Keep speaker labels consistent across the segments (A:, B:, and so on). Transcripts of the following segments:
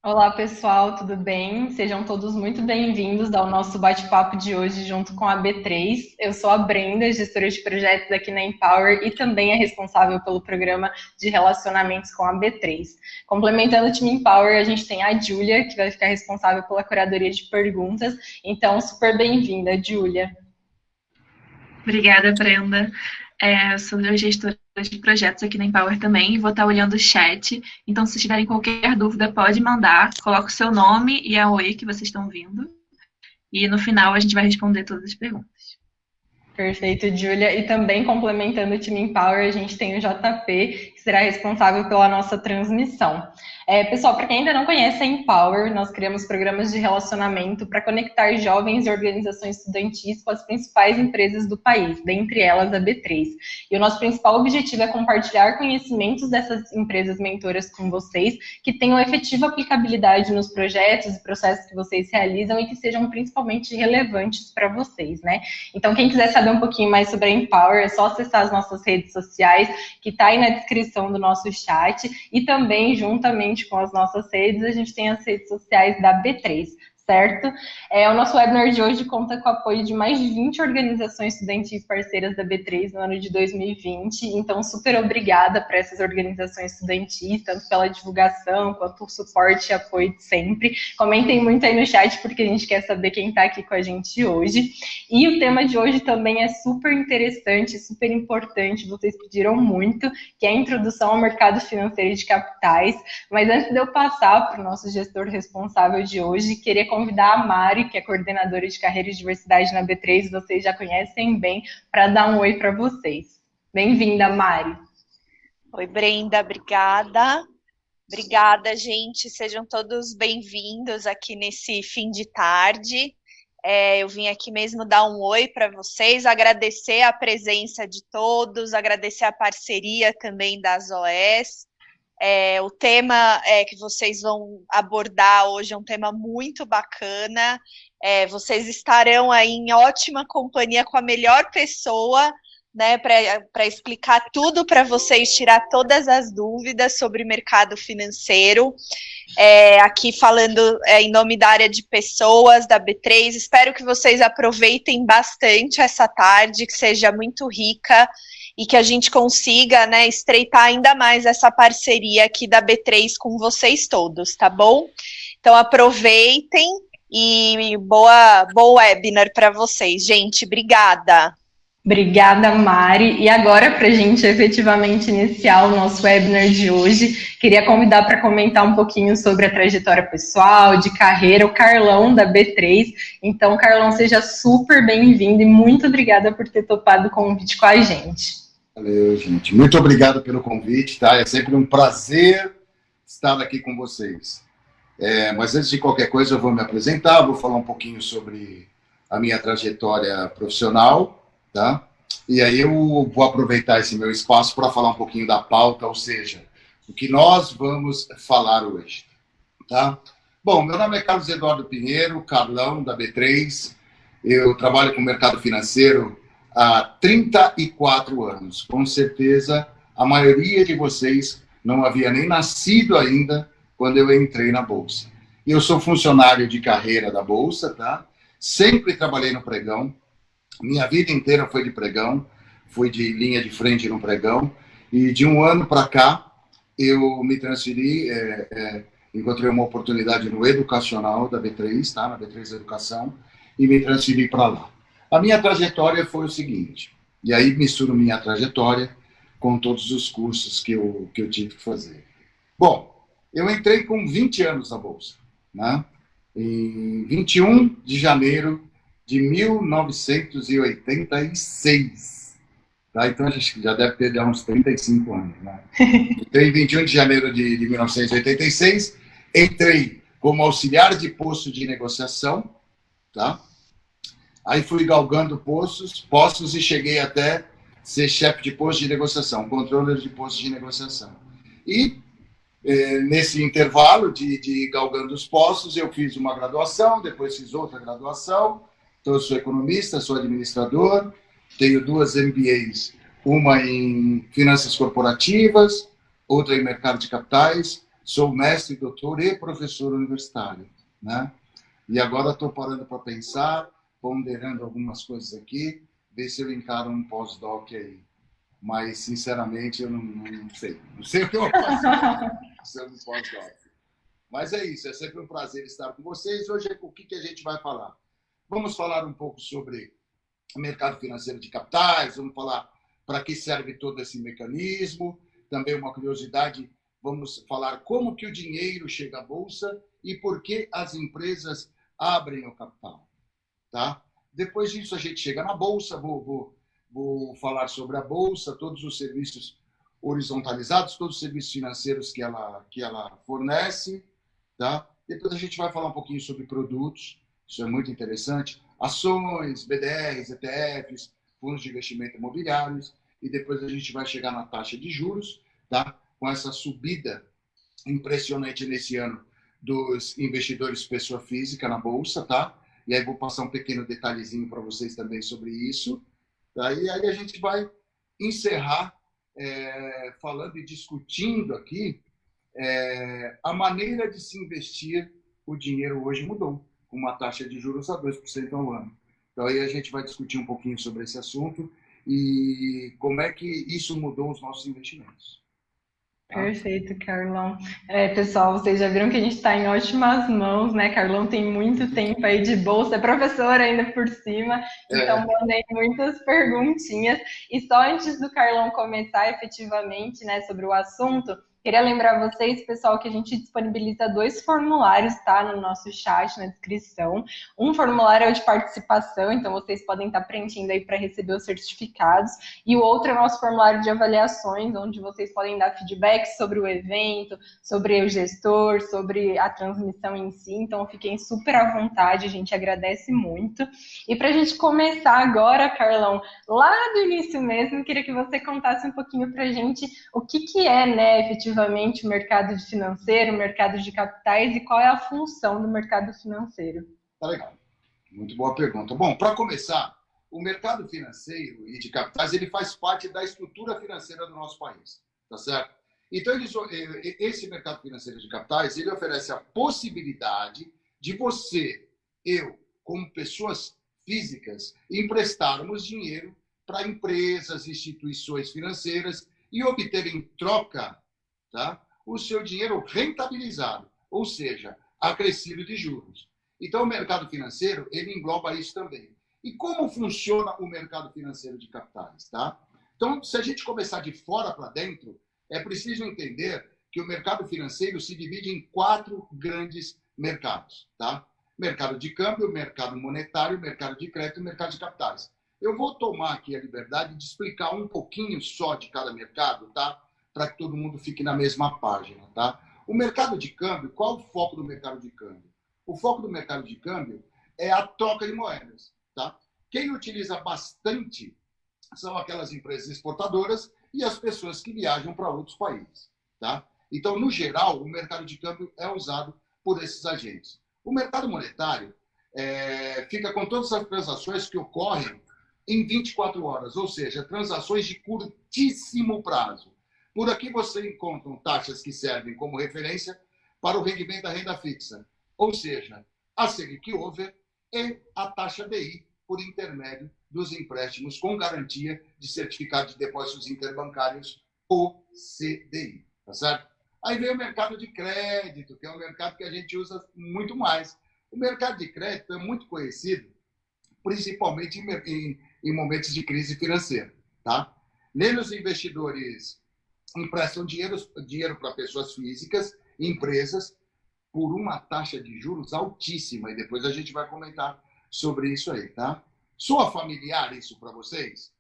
A: Olá, pessoal, tudo bem? Sejam todos muito bem-vindos ao nosso bate-papo de hoje junto com a B3. Eu sou a Brenda, gestora de projetos aqui na Empower e também é responsável pelo programa de relacionamentos com a B3. Complementando o time Empower, a gente tem a Júlia, que vai ficar responsável pela curadoria de perguntas. Então, super bem-vinda, Júlia.
B: Obrigada, Brenda. Eu sou gestora de projetos aqui na Empower também e vou estar olhando o chat. Então, se tiverem qualquer dúvida, pode mandar. Coloca o seu nome e a OE que vocês estão vindo. E no final a gente vai responder todas as perguntas.
A: Perfeito, Júlia. E também complementando o time Empower, a gente tem o JP, que será responsável pela nossa transmissão. Pessoal, para quem ainda não conhece a Empower, nós criamos programas de relacionamento para conectar jovens e organizações estudantis com as principais empresas do país, dentre elas a B3. E o nosso principal objetivo é compartilhar conhecimentos dessas empresas mentoras com vocês, que tenham efetiva aplicabilidade nos projetos e processos que vocês realizam e que sejam principalmente relevantes para vocês, né? Então, quem quiser saber um pouquinho mais sobre a Empower, é só acessar as nossas redes sociais, que está aí na descrição do nosso chat, e também, juntamente com as nossas redes, a gente tem as redes sociais da B3, certo? O nosso webinar de hoje conta com o apoio de mais de 20 organizações estudantis parceiras da B3 no ano de 2020, então super obrigada para essas organizações estudantis, tanto pela divulgação quanto por suporte e apoio de sempre. Comentem muito aí no chat, porque a gente quer saber quem está aqui com a gente hoje. E o tema de hoje também é super interessante, super importante, vocês pediram muito, que é a introdução ao mercado financeiro de capitais. Mas antes de eu passar para o nosso gestor responsável de hoje, queria convidar a Mari, que é coordenadora de carreira e diversidade na B3, vocês já conhecem bem, para dar um oi para vocês. Bem-vinda, Mari.
C: Oi, Brenda, obrigada. Obrigada, gente. Sejam todos bem-vindos aqui nesse fim de tarde. Eu vim aqui mesmo dar um oi para vocês, agradecer a presença de todos, agradecer a parceria também das OS. O tema que vocês vão abordar hoje é um tema muito bacana. Vocês estarão aí em ótima companhia com a melhor pessoa, né, para explicar tudo para vocês, tirar todas as dúvidas sobre mercado financeiro. Aqui falando em nome da área de pessoas da B3, espero que vocês aproveitem bastante essa tarde, que seja muito rica e que a gente consiga, né, estreitar ainda mais essa parceria aqui da B3 com vocês todos, tá bom? Então aproveitem e boa webinar para vocês, gente. Obrigada.
A: Obrigada, Mari. E agora, para a gente efetivamente iniciar o nosso webinar de hoje, queria convidar para comentar um pouquinho sobre a trajetória pessoal, de carreira, o Carlão, da B3. Então, Carlão, seja super bem-vindo e muito obrigada por ter topado o convite com a gente.
D: Valeu, gente. Muito obrigado pelo convite, tá? É sempre um prazer estar aqui com vocês. Mas antes de qualquer coisa, eu vou me apresentar, vou falar um pouquinho sobre a minha trajetória profissional, tá? E aí eu vou aproveitar esse meu espaço para falar um pouquinho da pauta, ou seja, o que nós vamos falar hoje, tá? Bom, meu nome é Carlos Eduardo Pinheiro, Carlão, da B3. Eu trabalho com o mercado financeiro há 34 anos. Com certeza, a maioria de vocês não havia nem nascido ainda quando eu entrei na Bolsa. Eu sou funcionário de carreira da Bolsa, tá? Sempre trabalhei no pregão. Minha vida inteira foi de pregão. Fui de linha de frente no pregão. E de um ano para cá, eu me transferi, encontrei uma oportunidade no educacional da B3, tá? Na B3 Educação, e me transferi para lá. A minha trajetória foi o seguinte, e aí misturo minha trajetória com todos os cursos que eu tive que fazer. Bom, eu entrei com 20 anos na Bolsa, né? Em 21 de janeiro de 1986. Tá? Então, a gente já deve ter uns 35 anos. Né? Entrei em 21 de janeiro de 1986, entrei como auxiliar de posto de negociação, tá? Aí fui galgando postos e cheguei até ser chefe de posto de negociação, controller de posto de negociação. E nesse intervalo de galgando os postos, eu fiz uma graduação, depois fiz outra graduação. Então, eu sou economista, sou administrador, tenho 2 MBAs, uma em finanças corporativas, outra em mercado de capitais, Sou mestre, doutor e professor universitário, né? E agora estou parando para pensar, ponderando algumas coisas aqui, ver se eu encaro um pós-doc aí. Mas, sinceramente, eu não sei. Não sei o que eu vou fazer sobre um pós-doc. Mas é isso, é sempre um prazer estar com vocês. Hoje, o que a gente vai falar? Vamos falar um pouco sobre o mercado financeiro de capitais, vamos falar para que serve todo esse mecanismo, também uma curiosidade, vamos falar como que o dinheiro chega à Bolsa e por que as empresas abrem o capital. Tá? Depois disso, a gente chega na Bolsa, vou falar sobre a Bolsa, todos os serviços horizontalizados, todos os serviços financeiros que ela fornece. Tá? Depois a gente vai falar um pouquinho sobre produtos, isso é muito interessante, ações, BDRs, ETFs, fundos de investimento imobiliários, e depois a gente vai chegar na taxa de juros, tá? Com essa subida impressionante nesse ano dos investidores pessoa física na Bolsa, tá? E aí vou passar um pequeno detalhezinho para vocês também sobre isso. Tá? E aí a gente vai encerrar falando e discutindo aqui a maneira de se investir o dinheiro hoje mudou, com uma taxa de juros a 2% ao ano. Então aí a gente vai discutir um pouquinho sobre esse assunto e como é que isso mudou os nossos investimentos.
A: Perfeito, Carlão. Pessoal, vocês já viram que a gente está em ótimas mãos, né? Carlão tem muito tempo aí de bolsa, é professor ainda por cima, então mandei muitas perguntinhas. E só antes do Carlão começar efetivamente, né, sobre o assunto, queria lembrar vocês, pessoal, que a gente disponibiliza 2 formulários, tá, no nosso chat, na descrição. Um formulário é o de participação, então vocês podem estar preenchendo aí para receber os certificados. E o outro é o nosso formulário de avaliações, onde vocês podem dar feedback sobre o evento, sobre o gestor, sobre a transmissão em si. Então, fiquem super à vontade, a gente agradece muito. E para a gente começar agora, Carlão, lá do início mesmo, queria que você contasse um pouquinho para a gente o que é, né, efetivamente, o mercado financeiro, o mercado de capitais e qual é a função do mercado financeiro.
D: Tá legal. Muito boa pergunta. Bom, para começar, o mercado financeiro e de capitais, ele faz parte da estrutura financeira do nosso país, tá certo? Então, esse mercado financeiro de capitais, ele oferece a possibilidade de você, eu, como pessoas físicas, emprestarmos dinheiro para empresas, instituições financeiras e obter em troca, tá, o seu dinheiro rentabilizado, ou seja, acrescido de juros. Então, o mercado financeiro, ele engloba isso também. E como funciona o mercado financeiro de capitais? Tá? Então, se a gente começar de fora para dentro, é preciso entender que o mercado financeiro se divide em 4 grandes mercados. Tá? Mercado de câmbio, mercado monetário, mercado de crédito e mercado de capitais. Eu vou tomar aqui a liberdade de explicar um pouquinho só de cada mercado, tá? Para que todo mundo fique na mesma página. Tá? O mercado de câmbio, qual o foco do mercado de câmbio? O foco do mercado de câmbio é a troca de moedas. Tá? Quem utiliza bastante são aquelas empresas exportadoras e as pessoas que viajam para outros países. Tá? Então, no geral, o mercado de câmbio é usado por esses agentes. O mercado monetário fica com todas as transações que ocorrem em 24 horas, ou seja, transações de curtíssimo prazo. Por aqui você encontra taxas que servem como referência para o rendimento da renda fixa, ou seja, a Selic Over e a taxa DI por intermédio dos empréstimos com garantia de certificado de depósitos interbancários, ou CDI. Tá certo? Aí vem o mercado de crédito, que é um mercado que a gente usa muito mais. O mercado de crédito é muito conhecido, principalmente em momentos de crise financeira. Tá? Nele, os investidores emprestam dinheiro para pessoas físicas, empresas, por uma taxa de juros altíssima. E depois a gente vai comentar sobre isso aí. Tá? Soa familiar isso para vocês?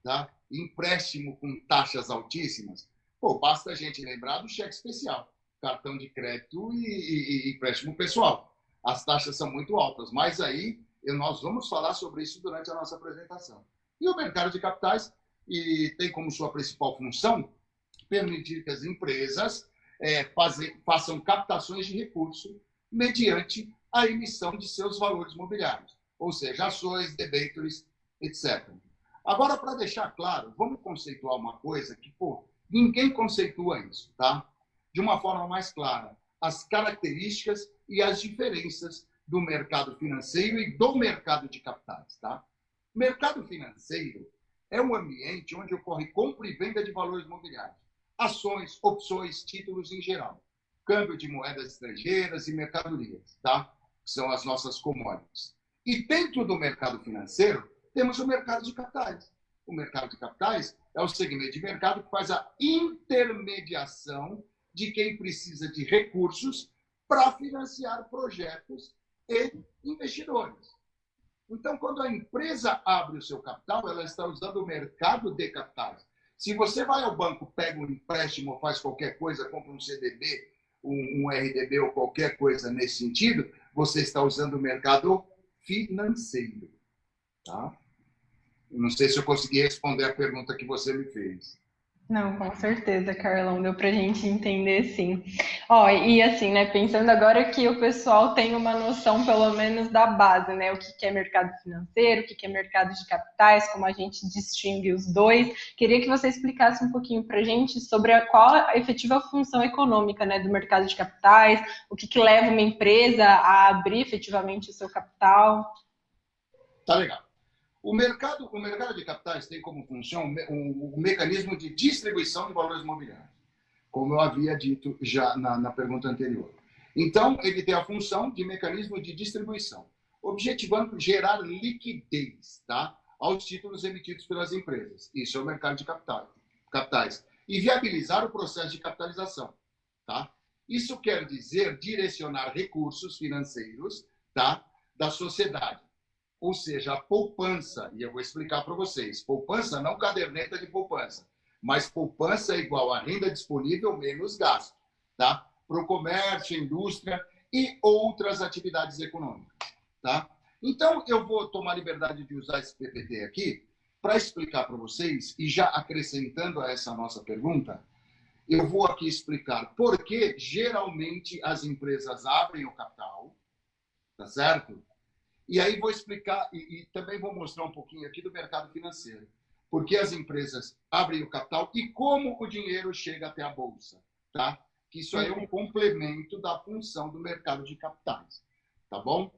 D: Tá? Empréstimo com taxas altíssimas? Pô, basta a gente lembrar do cheque especial, cartão de crédito e empréstimo pessoal. As taxas são muito altas, mas aí nós vamos falar sobre isso durante a nossa apresentação. E o mercado de capitais tem como sua principal função permitir que as empresas façam captações de recurso mediante a emissão de seus valores mobiliários, ou seja, ações, debêntures, etc. Agora, para deixar claro, vamos conceituar uma coisa que, ninguém conceitua isso, tá? de uma forma mais clara as características e as diferenças do mercado financeiro e do mercado de capitais. Tá? Mercado financeiro é um ambiente onde ocorre compra e venda de valores imobiliários, ações, opções, títulos em geral, câmbio de moedas estrangeiras e mercadorias, tá? São as nossas commodities. E dentro do mercado financeiro, temos o mercado de capitais. O mercado de capitais é o segmento de mercado que faz a intermediação de quem precisa de recursos para financiar projetos e investidores. Então, quando a empresa abre o seu capital, ela está usando o mercado de capitais. Se você vai ao banco, pega um empréstimo, faz qualquer coisa, compra um CDB, um RDB ou qualquer coisa nesse sentido, você está usando o mercado financeiro. Tá? Eu não sei se eu consegui responder a pergunta que você me fez.
A: Não, com certeza, Carlão, deu pra gente entender sim. Ó, e assim, né, pensando agora que o pessoal tem uma noção, pelo menos, da base, né, o que é mercado financeiro, o que é mercado de capitais, como a gente distingue os dois, queria que você explicasse um pouquinho pra gente sobre qual a efetiva função econômica, né, do mercado de capitais, o que leva uma empresa a abrir efetivamente o seu capital.
D: Tá legal. O mercado de capitais tem como função o mecanismo de distribuição de valores imobiliários, como eu havia dito já na pergunta anterior. Então, ele tem a função de mecanismo de distribuição, objetivando gerar liquidez, tá, aos títulos emitidos pelas empresas. Isso é o mercado de capitais. E viabilizar o processo de capitalização. Tá? Isso quer dizer direcionar recursos financeiros, tá, da sociedade. Ou seja, a poupança, e eu vou explicar para vocês, poupança não caderneta de poupança, mas poupança é igual a renda disponível menos gasto, tá? Para o comércio, indústria e outras atividades econômicas, tá? Então, eu vou tomar liberdade de usar esse PPT aqui para explicar para vocês, e já acrescentando a essa nossa pergunta, eu vou aqui explicar por que geralmente as empresas abrem o capital, tá certo? E aí vou explicar, e também vou mostrar um pouquinho aqui do mercado financeiro. Por que as empresas abrem o capital e como o dinheiro chega até a Bolsa. Tá? Que isso aí é um complemento da função do mercado de capitais. Tá bom?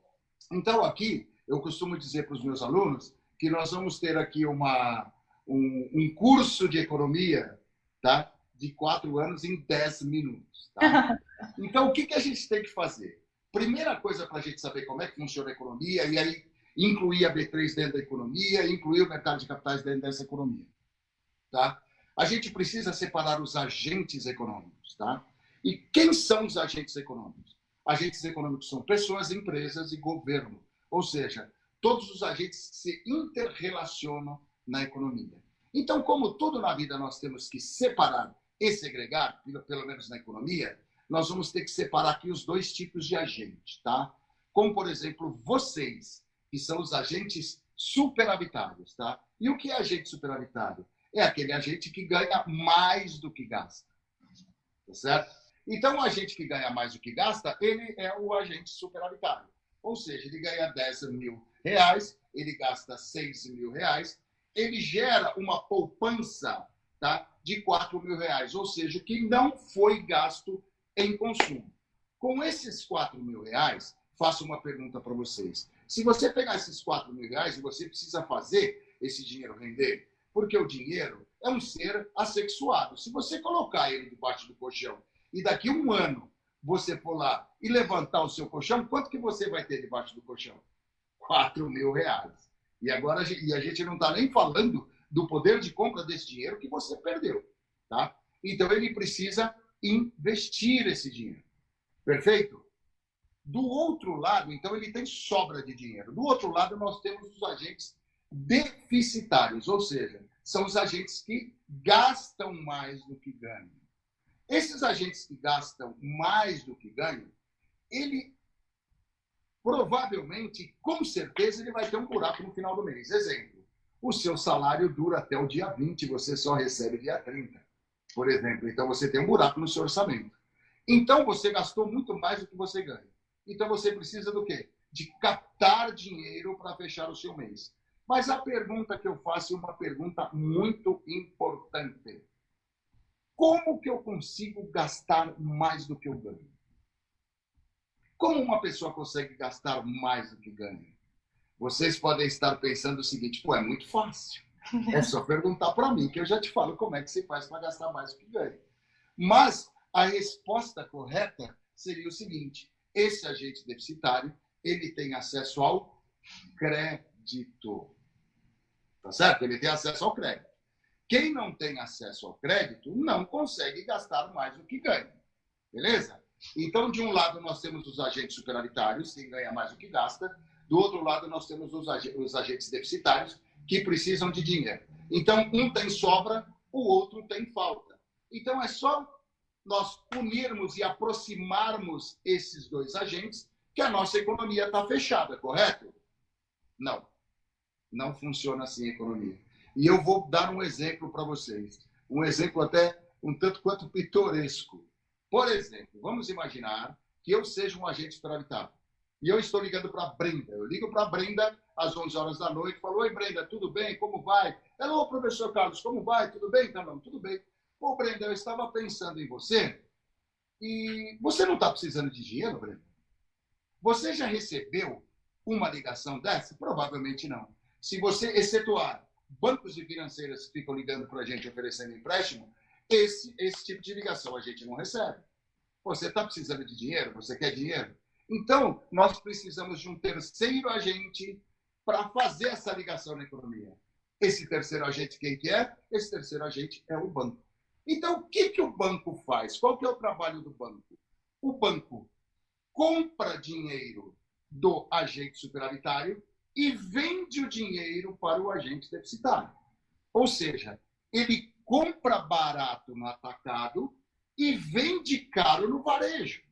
D: Então, aqui, eu costumo dizer para os meus alunos que nós vamos ter aqui um curso de economia, tá? De 4 anos em 10 minutos. Tá? Então, o que a gente tem que fazer? Primeira coisa para a gente saber como é que funciona a economia, e aí incluir a B3 dentro da economia, incluir o mercado de capitais dentro dessa economia. Tá? A gente precisa separar os agentes econômicos. Tá? E quem são os agentes econômicos? Agentes econômicos são pessoas, empresas e governo. Ou seja, todos os agentes que se interrelacionam na economia. Então, como tudo na vida nós temos que separar e segregar, pelo menos na economia, nós vamos ter que separar aqui os dois tipos de agentes, tá? Como, por exemplo, vocês, que são os agentes superavitários, tá? E o que é agente superavitário? É aquele agente que ganha mais do que gasta, tá certo? Então, o agente que ganha mais do que gasta, ele é o agente superavitário. Ou seja, ele ganha 10 mil reais, ele gasta 6 mil reais, ele gera uma poupança, tá, de 4 mil reais, ou seja, que não foi gasto em consumo. Com esses 4 mil reais, faço uma pergunta para vocês. Se você pegar esses 4 mil reais, você precisa fazer esse dinheiro render, porque o dinheiro é um ser assexuado. Se você colocar ele debaixo do colchão e daqui a um ano você for lá e levantar o seu colchão, quanto que você vai ter debaixo do colchão? 4 mil reais. E agora a gente não está nem falando do poder de compra desse dinheiro que você perdeu. Tá? Então ele precisa investir esse dinheiro. Perfeito? Do outro lado, então, ele tem sobra de dinheiro. Do outro lado, nós temos os agentes deficitários, ou seja, são os agentes que gastam mais do que ganham. Esses agentes que gastam mais do que ganham, ele provavelmente, com certeza, ele vai ter um buraco no final do mês. Exemplo, o seu salário dura até o dia 20, você só recebe dia 30. Por exemplo, então você tem um buraco no seu orçamento. Então você gastou muito mais do que você ganha. Então você precisa do quê? De captar dinheiro para fechar o seu mês. Mas a pergunta que eu faço é uma pergunta muito importante. como que eu consigo gastar mais do que eu ganho? Como uma pessoa consegue gastar mais do que ganha? Vocês podem estar pensando o seguinte, pô, é muito fácil. É só perguntar para mim que eu já te falo como é que você faz para gastar mais do que ganha. Mas a resposta correta seria o seguinte, esse agente deficitário, ele tem acesso ao crédito. Tá certo? Ele tem acesso ao crédito. Quem não tem acesso ao crédito não consegue gastar mais do que ganha. Beleza? Então, de um lado, nós temos os agentes superavitários, quem ganha mais do que gasta. Do outro lado, nós temos os agentes deficitários, que precisam de dinheiro. Então, um tem sobra, o outro tem falta. Então, é só nós unirmos e aproximarmos esses dois agentes que a nossa economia está fechada, correto? Não. Não funciona assim a economia. E eu vou dar um exemplo para vocês. Um exemplo até um tanto quanto pitoresco. Por exemplo, vamos imaginar que eu seja um agente superavitário. E eu estou ligando para a Brenda. Eu ligo para a Brenda às 11 horas da noite e falo, oi, Brenda, tudo bem? Como vai? Ela, ô, professor Carlos, como vai? Tudo bem? Tá, não, tudo bem. Ô, Brenda, eu estava pensando em você e você não está precisando de dinheiro, Brenda? Você já recebeu uma ligação dessa? Provavelmente não. Se você excetuar bancos e financeiras que ficam ligando para a gente oferecendo empréstimo, esse tipo de ligação a gente não recebe. Você está precisando de dinheiro? Você quer dinheiro? Então, nós precisamos de um terceiro agente para fazer essa ligação na economia. Esse terceiro agente, quem que é? Esse terceiro agente é o banco. Então, o que o banco faz? Qual que é o trabalho do banco? O banco compra dinheiro do agente superavitário e vende o dinheiro para o agente deficitário. Ou seja, ele compra barato no atacado e vende caro no varejo.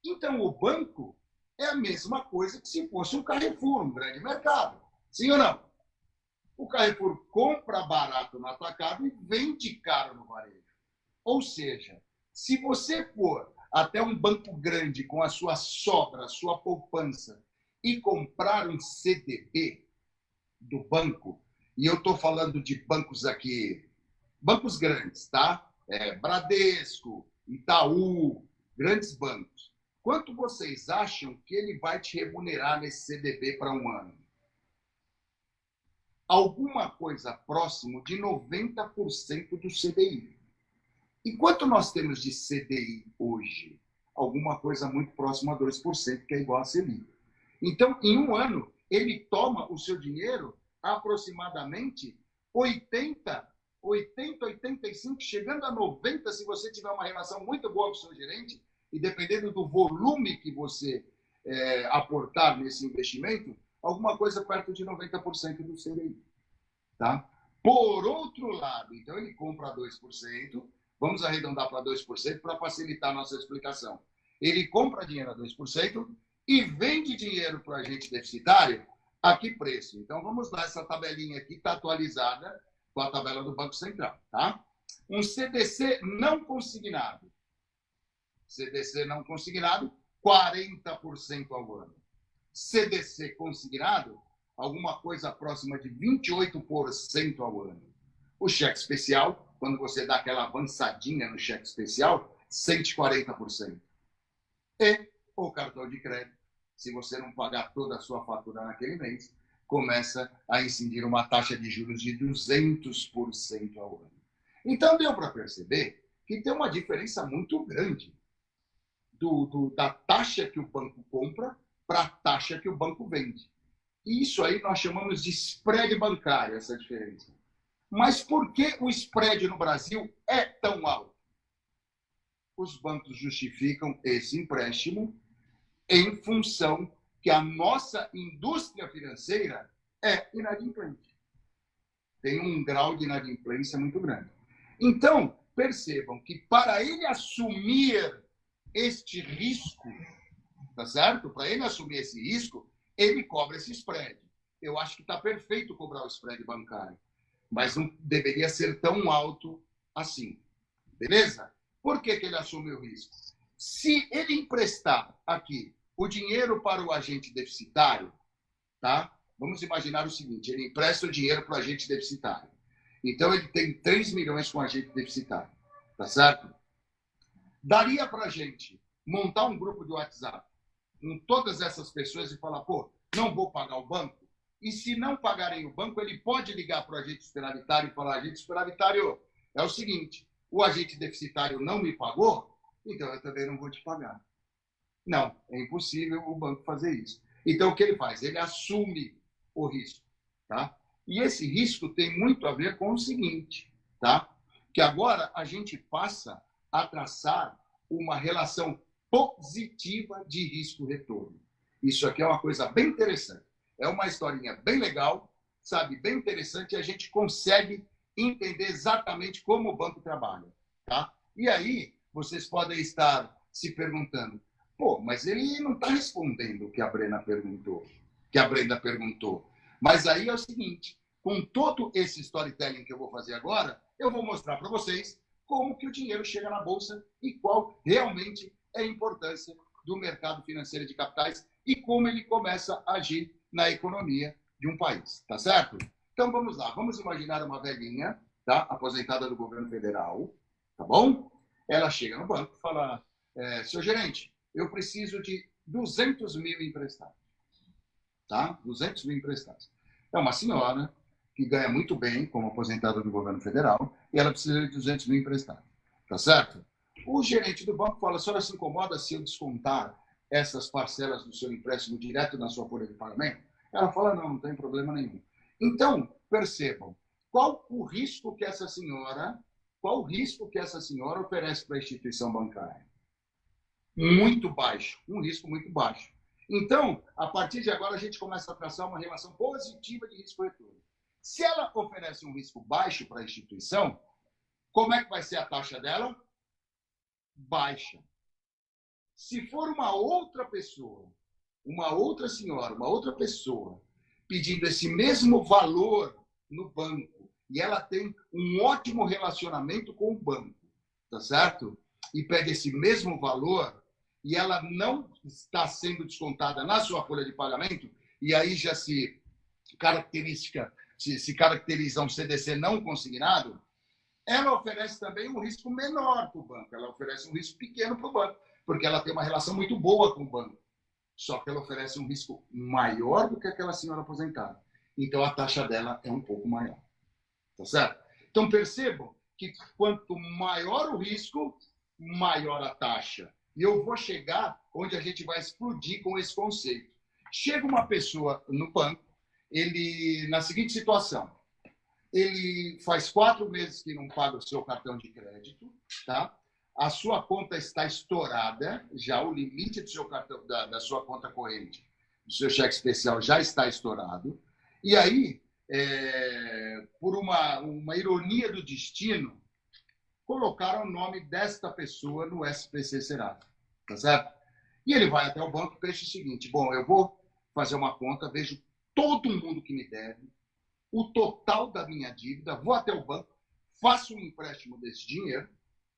D: Então, o banco é a mesma coisa que se fosse um Carrefour, um grande mercado. Sim ou não? O Carrefour compra barato no atacado e vende caro no varejo. Ou seja, se você for até um banco grande com a sua sobra, a sua poupança, e comprar um CDB do banco, e eu estou falando de bancos aqui, bancos grandes, tá? Bradesco, Itaú, grandes bancos. Quanto vocês acham que ele vai te remunerar nesse CDB para um ano? Alguma coisa próximo de 90% do CDI. E quanto nós temos de CDI hoje? Alguma coisa muito próxima a 2%, que é igual a Selic. Então, em um ano, ele toma o seu dinheiro aproximadamente 80, 85, chegando a 90, se você tiver uma relação muito boa com o seu gerente, e dependendo do volume que você aportar nesse investimento, alguma coisa perto de 90% do CDI. Tá? Por outro lado, então ele compra 2%, vamos arredondar para 2% para facilitar a nossa explicação. Ele compra dinheiro a 2% e vende dinheiro para o agente deficitário a que preço? Então vamos lá, essa tabelinha aqui está atualizada com a tabela do Banco Central. Tá? Um CDC não consignado. CDC não consignado, 40% ao ano. CDC consignado, alguma coisa próxima de 28% ao ano. O cheque especial, quando você dá aquela avançadinha no cheque especial, 140%. E o cartão de crédito, se você não pagar toda a sua fatura naquele mês, começa a incidir uma taxa de juros de 200% ao ano. Então, deu para perceber que tem uma diferença muito grande da taxa que o banco compra para a taxa que o banco vende. E isso aí nós chamamos de spread bancário, essa diferença. Mas por que o spread no Brasil é tão alto? Os bancos justificam esse empréstimo em função que a nossa indústria financeira é inadimplente. Tem um grau de inadimplência muito grande. Então, percebam que para ele assumir este risco, tá certo? Para ele assumir esse risco, ele cobra esse spread. Eu acho que está perfeito cobrar o spread bancário, mas não deveria ser tão alto assim. Beleza? Por que ele assume o risco? Se ele emprestar aqui o dinheiro para o agente deficitário, tá? Vamos imaginar o seguinte, ele empresta o dinheiro para o agente deficitário. Então, ele tem 3 milhões com agente deficitário, tá certo? Daria para a gente montar um grupo de WhatsApp com todas essas pessoas e falar, pô, não vou pagar o banco? E se não pagarem o banco, ele pode ligar para o agente superavitário e falar, agente superavitário, é o seguinte, o agente deficitário não me pagou, então eu também não vou te pagar. Não, é impossível o banco fazer isso. Então, o que ele faz? Ele assume o risco, tá? E esse risco tem muito a ver com o seguinte, tá? Que agora a gente passa a traçar uma relação positiva de risco-retorno. Isso aqui é uma coisa bem interessante. É uma historinha bem legal, sabe? Bem interessante, e a gente consegue entender exatamente como o banco trabalha, tá? E aí, vocês podem estar se perguntando, pô, mas ele não está respondendo o que a Brenda perguntou. Mas aí é o seguinte, com todo esse storytelling que eu vou fazer agora, eu vou mostrar para vocês como que o dinheiro chega na Bolsa e qual realmente é a importância do mercado financeiro de capitais e como ele começa a agir na economia de um país, tá certo? Então vamos lá, vamos imaginar uma velhinha, tá? Aposentada do governo federal, tá bom? Ela chega no banco e fala, senhor gerente, eu preciso de 200 mil emprestados, tá? 200 mil emprestados. É uma senhora que ganha muito bem como aposentada do governo federal e ela precisa de 200 mil emprestados, tá certo? O gerente do banco fala, a senhora se incomoda se eu descontar essas parcelas do seu empréstimo direto na sua folha de pagamento? Ela fala, não tem problema nenhum. Então, percebam, qual o risco que essa senhora oferece para a instituição bancária? Muito baixo, um risco muito baixo. Então, a partir de agora, a gente começa a traçar uma relação positiva de risco-retorno. Se ela oferece um risco baixo para a instituição, como é que vai ser a taxa dela? Baixa. Se for uma outra pessoa, uma outra senhora, uma outra pessoa, pedindo esse mesmo valor no banco, e ela tem um ótimo relacionamento com o banco, tá certo? E pede esse mesmo valor, e ela não está sendo descontada na sua folha de pagamento, e aí já se caracteriza um CDC não consignado, ela oferece também um risco menor para o banco, ela oferece um risco pequeno para o banco, porque ela tem uma relação muito boa com o banco. Só que ela oferece um risco maior do que aquela senhora aposentada. Então, a taxa dela é um pouco maior. Tá certo? Então, percebam que quanto maior o risco, maior a taxa. E eu vou chegar onde a gente vai explodir com esse conceito. Chega uma pessoa no banco, ele, na seguinte situação, ele faz 4 meses que não paga o seu cartão de crédito, tá? A sua conta está estourada, já o limite do seu cartão, da sua conta corrente, do seu cheque especial já está estourado. E aí, por uma ironia do destino, colocaram o nome desta pessoa no SPC Serasa, tá certo? E ele vai até o banco e pensa o seguinte, bom, eu vou fazer uma conta, vejo todo mundo que me deve, o total da minha dívida, vou até o banco, faço um empréstimo desse dinheiro,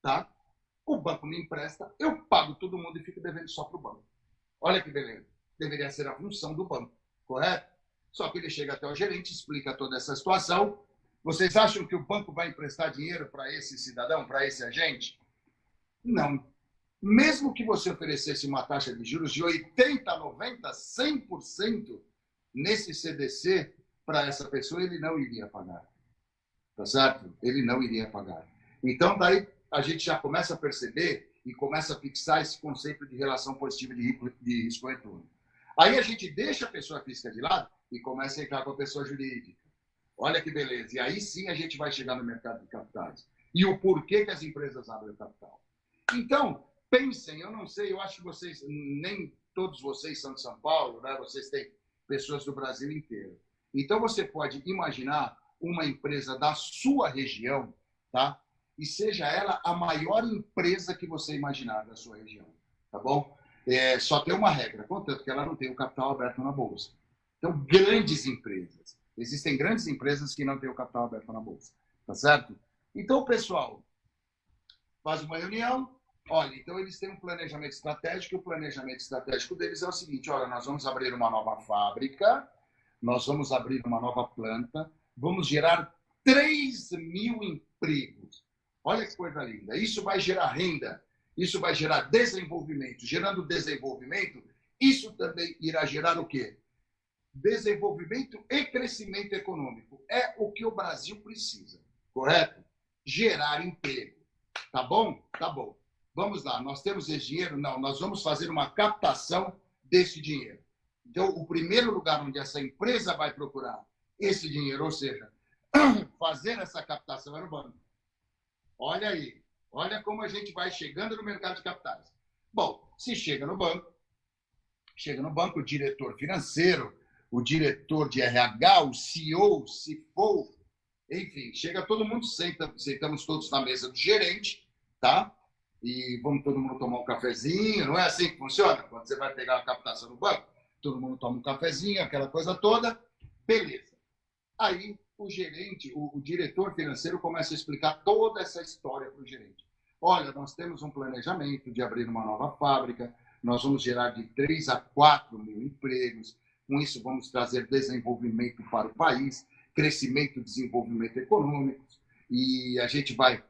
D: tá? O banco me empresta, eu pago todo mundo e fico devendo só para o banco. Olha que beleza. Deveria ser a função do banco, correto? Só que ele chega até o gerente, explica toda essa situação. Vocês acham que o banco vai emprestar dinheiro para esse cidadão, para esse agente? Não. Mesmo que você oferecesse uma taxa de juros de 80%, 90%, 100% nesse CDC para essa pessoa, ele não iria pagar. Tá certo? Ele não iria pagar. Então, daí a gente já começa a perceber e começa a fixar esse conceito de relação positiva de risco-retorno. Aí a gente deixa a pessoa física de lado e começa a entrar com a pessoa jurídica. Olha que beleza. E aí sim a gente vai chegar no mercado de capitais. E o porquê que as empresas abrem o capital. Então, pensem, eu não sei, eu acho que vocês, nem todos vocês são de São Paulo, né? Vocês têm pessoas do Brasil inteiro. Então, você pode imaginar uma empresa da sua região, tá? E seja ela a maior empresa que você imaginar da sua região, tá bom? Só tem uma regra, contanto que ela não tem o capital aberto na Bolsa. Então, grandes empresas. Existem grandes empresas que não têm o capital aberto na Bolsa, tá certo? Então, o pessoal faz uma reunião, olha, então eles têm um planejamento estratégico, e o planejamento estratégico deles é o seguinte, olha, nós vamos abrir uma nova fábrica, nós vamos abrir uma nova planta, vamos gerar 3.000 empregos. Olha que coisa linda. Isso vai gerar renda, isso vai gerar desenvolvimento. Gerando desenvolvimento, isso também irá gerar o quê? Desenvolvimento e crescimento econômico. É o que o Brasil precisa, correto? Gerar emprego. Tá bom? Tá bom. Vamos lá, nós temos esse dinheiro? Não, nós vamos fazer uma captação desse dinheiro. Então, o primeiro lugar onde essa empresa vai procurar esse dinheiro, ou seja, fazer essa captação é no banco. Olha aí, olha como a gente vai chegando no mercado de capitais. Bom, se chega no banco o diretor financeiro, o diretor de RH, o CEO, o CFO, enfim, chega todo mundo, sentamos todos na mesa do gerente, tá? E vamos todo mundo tomar um cafezinho, não é assim que funciona? Quando você vai pegar a captação no banco, todo mundo toma um cafezinho, aquela coisa toda, beleza. Aí o gerente, o diretor financeiro começa a explicar toda essa história para o gerente. Olha, nós temos um planejamento de abrir uma nova fábrica, nós vamos gerar de 3 a 4 mil empregos, com isso vamos trazer desenvolvimento para o país, crescimento e desenvolvimento econômico, e a gente vai,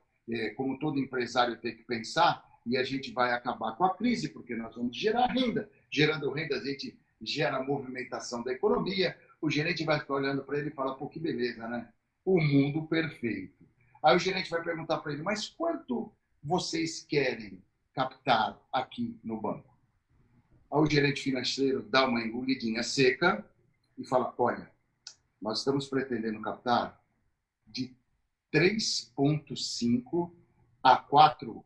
D: como todo empresário tem que pensar, e a gente vai acabar com a crise, porque nós vamos gerar renda. Gerando renda, a gente gera movimentação da economia, o gerente vai ficar olhando para ele e falar, pô, que beleza, né? O mundo perfeito. Aí o gerente vai perguntar para ele, mas quanto vocês querem captar aqui no banco? Aí o gerente financeiro dá uma engolidinha seca e fala, olha, nós estamos pretendendo captar de 3,5 a 4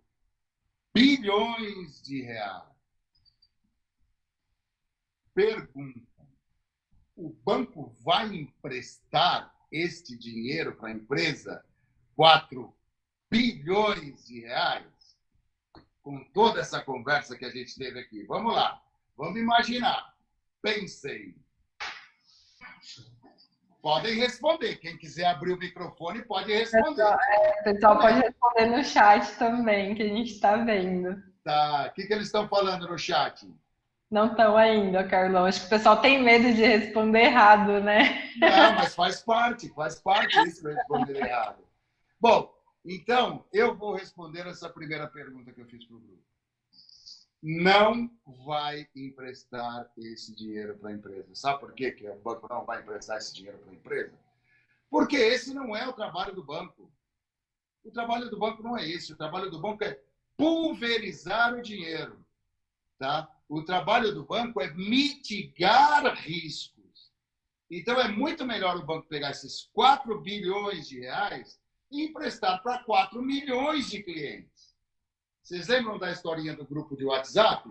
D: bilhões de reais. Pergunta. O banco vai emprestar este dinheiro para a empresa, 4 bilhões de reais? Com toda essa conversa que a gente teve aqui. Vamos lá, vamos imaginar. Pensei. Podem responder. Quem quiser abrir o microfone pode responder.
A: O pessoal pode responder no chat também, que a gente está vendo.
D: Tá. O que eles estão falando no chat?
A: Não estão ainda, Carlão. Acho que o pessoal tem medo de responder errado, né?
D: Não, mas faz parte isso de responder errado. Bom, então, eu vou responder essa primeira pergunta que eu fiz para o grupo. Não vai emprestar esse dinheiro para a empresa. Sabe por quê que o banco não vai emprestar esse dinheiro para a empresa? Porque esse não é o trabalho do banco. O trabalho do banco não é esse. O trabalho do banco é pulverizar o dinheiro. Tá? O trabalho do banco é mitigar riscos. Então, é muito melhor o banco pegar esses 4 bilhões de reais e emprestar para 4 milhões de clientes. Vocês lembram da historinha do grupo de WhatsApp?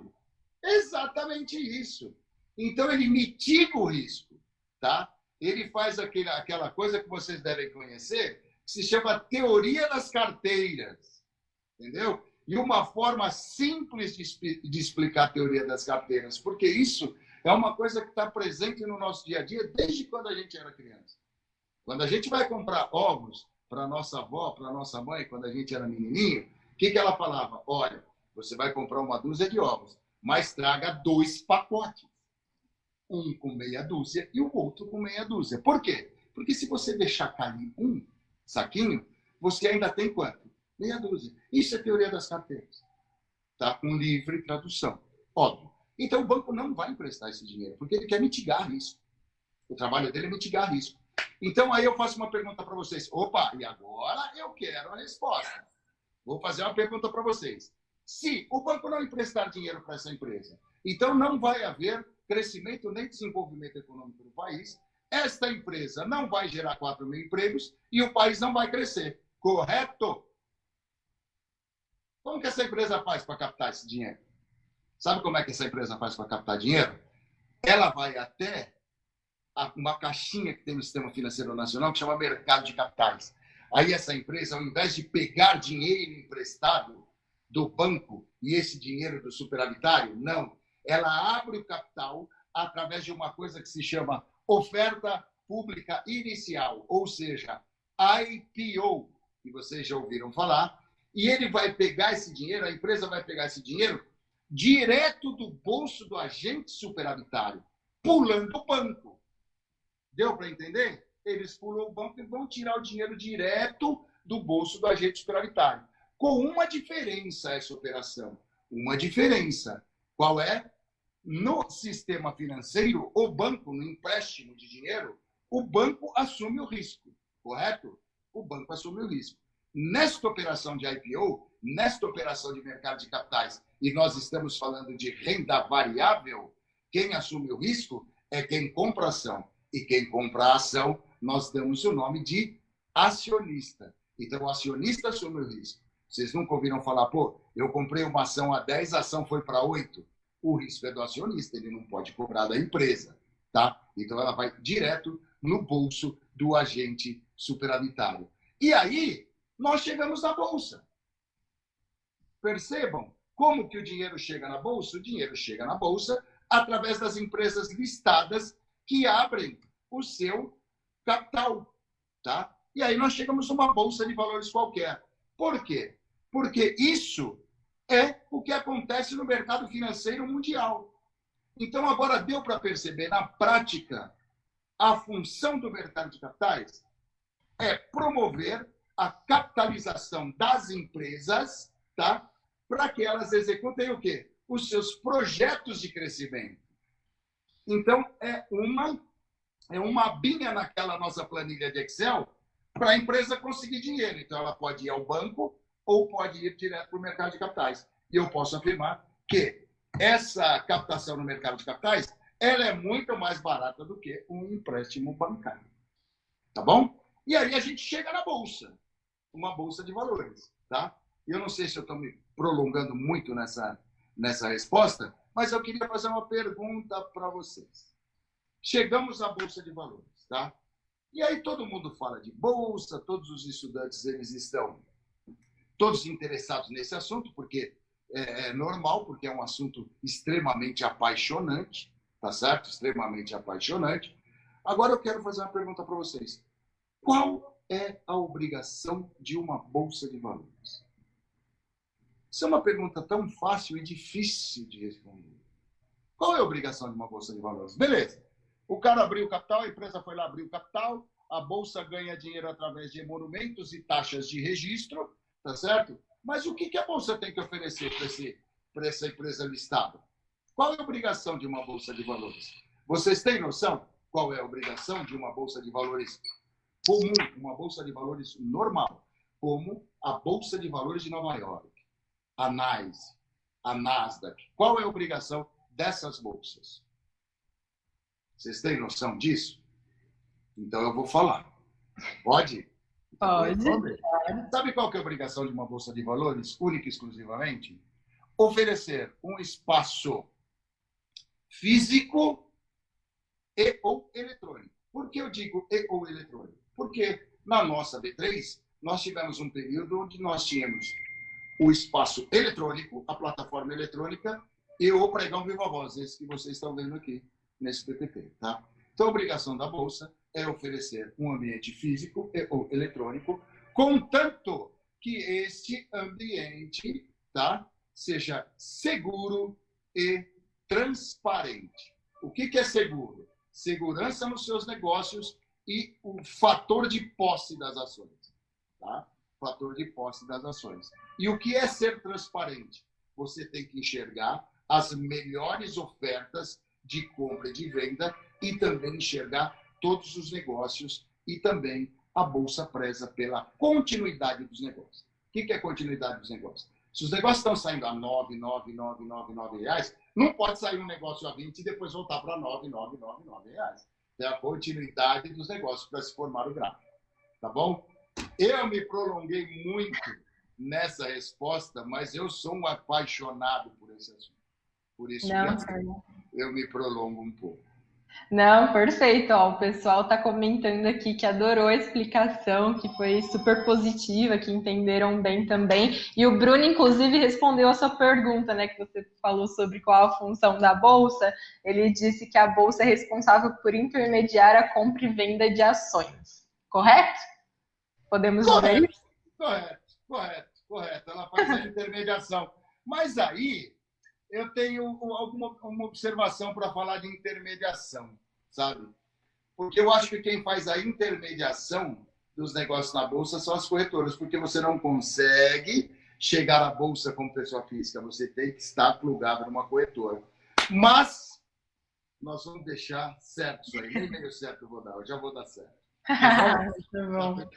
D: Exatamente isso. Então, ele mitiga o risco. Tá? Ele faz aquela coisa que vocês devem conhecer, que se chama teoria das carteiras. Entendeu? E uma forma simples de explicar a teoria das carteiras, porque isso é uma coisa que está presente no nosso dia a dia desde quando a gente era criança. Quando a gente vai comprar ovos para nossa avó, para nossa mãe, quando a gente era menininho, o que ela falava? Olha, você vai comprar uma dúzia de ovos, mas traga 2 pacotes. Um com meia dúzia e o outro com meia dúzia. Por quê? Porque se você deixar cair um saquinho, você ainda tem quanto? Meia dúzia. Isso é teoria das carteiras. Tá? Com livre tradução. Óbvio. Então, o banco não vai emprestar esse dinheiro, porque ele quer mitigar risco. O trabalho dele é mitigar risco. Então, aí eu faço uma pergunta para vocês. Opa, e agora eu quero a resposta. Vou fazer uma pergunta para vocês. Se o banco não emprestar dinheiro para essa empresa, então não vai haver crescimento nem desenvolvimento econômico no país, esta empresa não vai gerar 4 mil empregos e o país não vai crescer. Correto? Como que essa empresa faz para captar esse dinheiro? Sabe como é que essa empresa faz para captar dinheiro? Ela vai até uma caixinha que tem no Sistema Financeiro Nacional que chama Mercado de Capitais. Aí essa empresa, ao invés de pegar dinheiro emprestado do banco e esse dinheiro do superavitário, não. Ela abre o capital através de uma coisa que se chama oferta pública inicial, ou seja, IPO, que vocês já ouviram falar, e ele vai pegar esse dinheiro, a empresa vai pegar esse dinheiro direto do bolso do agente superavitário, pulando o banco. Deu para entender? eles pulam o banco e vão tirar o dinheiro direto do bolso do agente superavitário. Com uma diferença essa operação. Uma diferença. Qual é? No sistema financeiro, o banco, no empréstimo de dinheiro, o banco assume o risco, correto? O banco assume o risco. Nesta operação de IPO, nesta operação de mercado de capitais, e nós estamos falando de renda variável, quem assume o risco é quem compra a ação. E quem compra a ação, nós damos o nome de acionista. Então, o acionista assume o risco. Vocês nunca ouviram falar, pô, eu comprei uma ação a 10, a ação foi para 8. O risco é do acionista, ele não pode cobrar da empresa, tá? Então, ela vai direto no bolso do agente superavitário. E aí, nós chegamos na Bolsa. Percebam como que o dinheiro chega na Bolsa? O dinheiro chega na Bolsa através das empresas listadas que abrem o seu capital, tá? E aí nós chegamos numa bolsa de valores qualquer. Por quê? Porque isso é o que acontece no mercado financeiro mundial. Então, agora deu para perceber na prática a função do mercado de capitais é promover a capitalização das empresas, tá? Para que elas executem o quê? Os seus projetos de crescimento. Então, é uma abinha naquela nossa planilha de Excel para a empresa conseguir dinheiro. Então, ela pode ir ao banco ou pode ir direto para o mercado de capitais. E eu posso afirmar que essa captação no mercado de capitais ela é muito mais barata do que um empréstimo bancário. Tá bom? E aí a gente chega na bolsa, uma bolsa de valores. Tá? Eu não sei se eu estou me prolongando muito nessa resposta, mas eu queria fazer uma pergunta para vocês. Chegamos à Bolsa de Valores, tá? E aí todo mundo fala de bolsa, todos os estudantes eles estão todos interessados nesse assunto, porque é normal, porque é um assunto extremamente apaixonante, tá certo? Extremamente apaixonante. Agora eu quero fazer uma pergunta para vocês. Qual é a obrigação de uma Bolsa de Valores? Isso é uma pergunta tão fácil e difícil de responder. Qual é a obrigação de uma Bolsa de Valores? Beleza. O cara abriu o capital, a empresa foi lá abrir o capital, a Bolsa ganha dinheiro através de emolumentos e taxas de registro, tá certo? Mas o que a Bolsa tem que oferecer para essa empresa listada? Qual é a obrigação de uma Bolsa de Valores? Vocês têm noção qual é a obrigação de uma Bolsa de Valores comum, uma Bolsa de Valores normal, como a Bolsa de Valores de Nova York, a NYSE, a Nasdaq? Qual é a obrigação dessas bolsas? Vocês têm noção disso? Então eu vou falar. Pode?
A: Pode.
D: Sabe qual que é a obrigação de uma bolsa de valores, única e exclusivamente? Oferecer um espaço físico e ou eletrônico. Por que eu digo e ou eletrônico? Porque na nossa B3, nós tivemos um período onde nós tínhamos o espaço eletrônico, a plataforma eletrônica e o pregão Viva Voz, esse que vocês estão vendo aqui nesse PPT, tá? Então, a obrigação da Bolsa é oferecer um ambiente físico e ou eletrônico, contanto que este ambiente, tá, seja seguro e transparente. O que é seguro? Segurança nos seus negócios e o fator de posse das ações, tá? Fator de posse das ações. E o que é ser transparente? Você tem que enxergar as melhores ofertas de compra e de venda e também enxergar todos os negócios e também a Bolsa preza pela continuidade dos negócios. O que é continuidade dos negócios? Se os negócios estão saindo a R$ 9,999, não pode sair um negócio a 20 e depois voltar para R$ 9,999. É a continuidade dos negócios para se formar o gráfico. Tá bom? Eu me prolonguei muito nessa resposta, mas eu sou um apaixonado por esse assunto. Por isso eu me prolongo um pouco.
A: Não, perfeito. Ó, o pessoal está comentando aqui que adorou a explicação, que foi super positiva, que entenderam bem também. E o Bruno, inclusive, respondeu a sua pergunta, né, que você falou sobre qual a função da Bolsa. Ele disse que a Bolsa é responsável por intermediar a compra e venda de ações. Correto? Podemos dizer isso?
D: Correto. Ela faz a intermediação. Mas aí eu tenho uma observação para falar de intermediação, sabe? Porque eu acho que quem faz a intermediação dos negócios na Bolsa são as corretoras, porque você não consegue chegar à Bolsa como pessoa física, você tem que estar plugado numa corretora. Mas nós vamos deixar certo isso aí, nem meio certo eu vou dar, eu já vou dar certo.
A: Muito bom.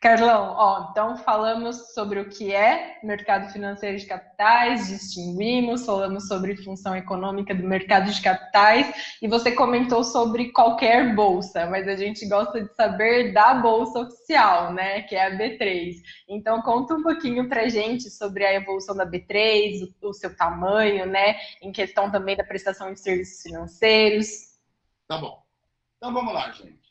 A: Carlão, ó, então falamos sobre o que é mercado financeiro de capitais, distinguimos, falamos sobre função econômica do mercado de capitais e você comentou sobre qualquer bolsa, mas a gente gosta de saber da bolsa oficial, né, que é a B3. Então conta um pouquinho pra gente sobre a evolução da B3, o seu tamanho, né, em questão também da prestação de serviços financeiros.
D: Tá bom. Então vamos lá, gente.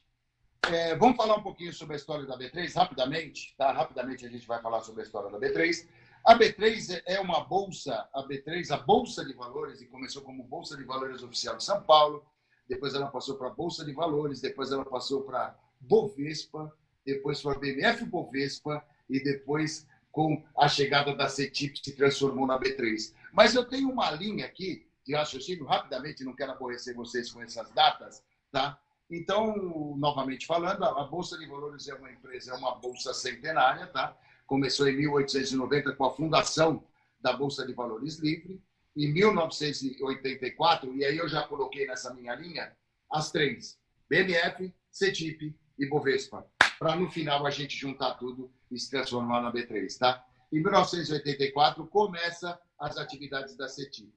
D: Vamos falar um pouquinho sobre a história da B3, rapidamente, tá? Rapidamente a gente vai falar sobre a história da B3. A B3 é uma bolsa, a B3, a Bolsa de Valores, e começou como Bolsa de Valores Oficial de São Paulo, depois ela passou para a Bolsa de Valores, depois ela passou para Bovespa, depois para a BMF Bovespa, e depois, com a chegada da CETIP, se transformou na B3. Mas eu tenho uma linha aqui de raciocínio, rapidamente, não quero aborrecer vocês com essas datas, tá? Então, novamente falando, a Bolsa de Valores é uma empresa, é uma bolsa centenária, tá? Começou em 1890 com a fundação da Bolsa de Valores Livre. Em 1984, e aí eu já coloquei nessa minha linha, as três, BMF, CETIP e Bovespa, para no final a gente juntar tudo e se transformar na B3, tá? Em 1984 começa as atividades da CETIP.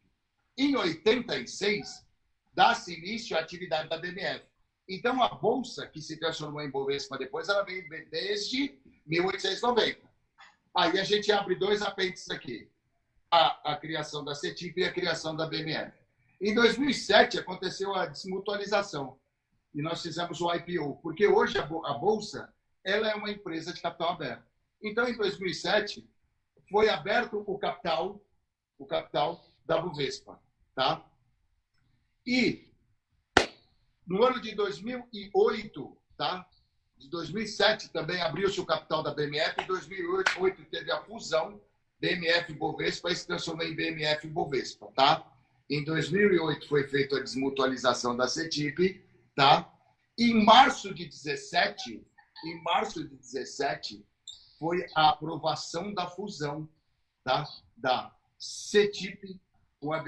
D: Em 86, dá-se início à atividade da BMF. Então, a Bolsa, que se transformou em Bovespa depois, ela vem desde 1890. Aí a gente abre dois apêndices aqui. A criação da CETIP e a criação da BMF. Em 2007, aconteceu a desmutualização. E nós fizemos o IPO. Porque hoje a Bolsa ela é uma empresa de capital aberto. Então, em 2007, foi aberto o capital da Bovespa. Tá? E no ano de 2008, tá? De 2007 também abriu-se o capital da BMF. Em 2008 teve a fusão BMF-Bovespa e se transformou em BMF-Bovespa, tá? Em 2008 foi feita a desmutualização da CETIP, tá? Em março de 17, foi a aprovação da fusão, tá? Da CETIP com a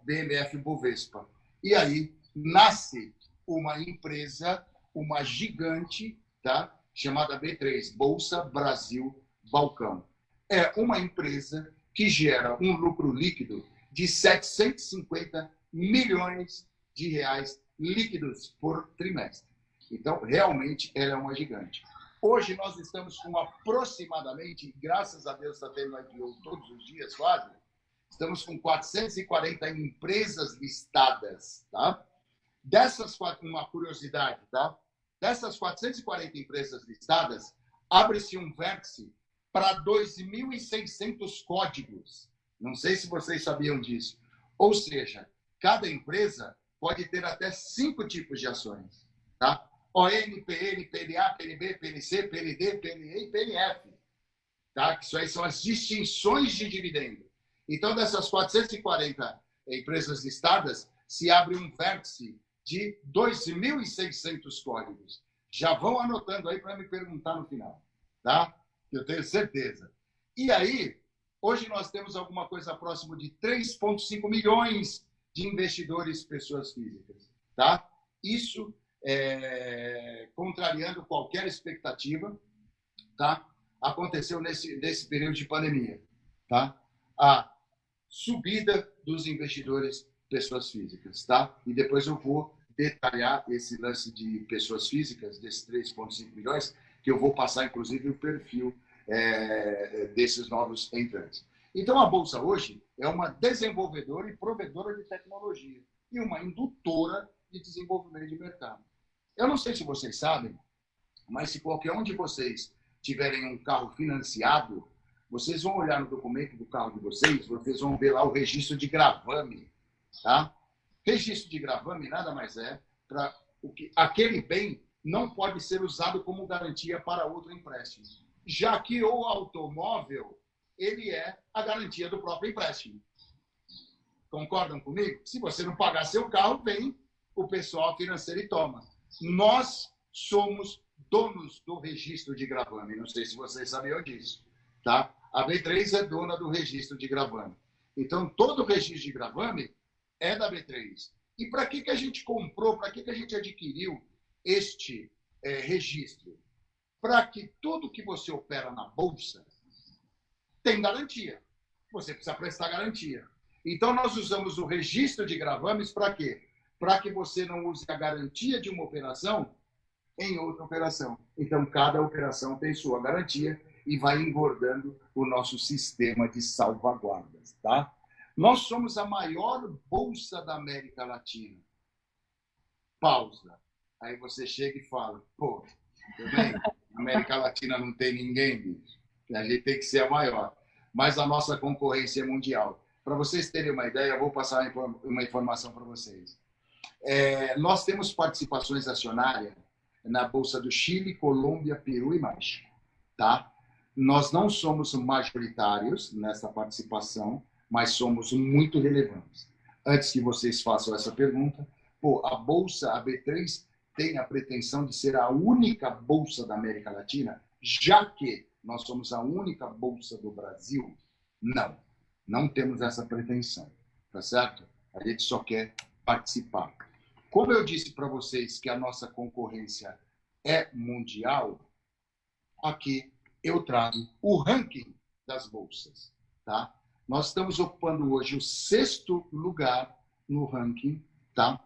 D: BMF-Bovespa. E aí nasce uma empresa, uma gigante, tá? Chamada B3, Bolsa Brasil Balcão. É uma empresa que gera um lucro líquido de 750 milhões de reais líquidos por trimestre. Então, realmente, ela é uma gigante. Hoje, nós estamos com aproximadamente, graças a Deus, está tendo IPO todos os dias, quase, estamos com 440 empresas listadas, tá? Dessas, uma curiosidade, tá? Dessas 440 empresas listadas, abre-se um vértice para 2.600 códigos. Não sei se vocês sabiam disso. Ou seja, cada empresa pode ter até 5 tipos de ações. Tá? ON, PN, PNA, PNB, PNC, PND, PNE e PNF. Tá? Isso aí são as distinções de dividendo. Então, dessas 440 empresas listadas, se abre um vértice de 2.600 códigos. Já vão anotando aí para me perguntar no final, tá? Eu tenho certeza. E aí, hoje nós temos alguma coisa próximo de 3,5 milhões de investidores pessoas físicas, tá? Isso contrariando qualquer expectativa, tá? Aconteceu nesse período de pandemia, tá? A subida dos investidores pessoas físicas, tá? E depois eu vou detalhar esse lance de pessoas físicas, desses 3,5 milhões, que eu vou passar, inclusive, o perfil desses novos entrantes. Então, a Bolsa hoje é uma desenvolvedora e provedora de tecnologia e uma indutora de desenvolvimento de mercado. Eu não sei se vocês sabem, mas se qualquer um de vocês tiverem um carro financiado, vocês vão olhar no documento do carro de vocês, vocês vão ver lá o registro de gravame, tá? Registro de gravame nada mais é para que aquele bem não pode ser usado como garantia para outro empréstimo, já que o automóvel ele é a garantia do próprio empréstimo. Concordam comigo? Se você não pagar seu carro, vem o pessoal financeiro e toma. Nós somos donos do registro de gravame. Não sei se vocês sabiam disso. Tá? A B3 é dona do registro de gravame. Então, todo o registro de gravame é da B3. E para que a gente comprou, para que a gente adquiriu este registro? Para que tudo que você opera na Bolsa tem garantia. Você precisa prestar garantia. Então, nós usamos o registro de gravames para quê? Para que você não use a garantia de uma operação em outra operação. Então, cada operação tem sua garantia e vai engordando o nosso sistema de salvaguardas, tá? Nós somos a maior bolsa da América Latina. Pausa. Aí você chega e fala, pô, também, na América Latina não tem ninguém, bicho. A gente tem que ser a maior. Mas a nossa concorrência é mundial. Para vocês terem uma ideia, eu vou passar uma informação para vocês. Nós temos participações acionárias na Bolsa do Chile, Colômbia, Peru e México. Tá? Nós não somos majoritários nessa participação, mas somos muito relevantes. Antes que vocês façam essa pergunta, a Bolsa, a B3, tem a pretensão de ser a única Bolsa da América Latina, já que nós somos a única Bolsa do Brasil? Não temos essa pretensão, tá certo? A gente só quer participar. Como eu disse para vocês que a nossa concorrência é mundial, aqui eu trago o ranking das bolsas, tá? Nós estamos ocupando hoje o 6º lugar no ranking, tá?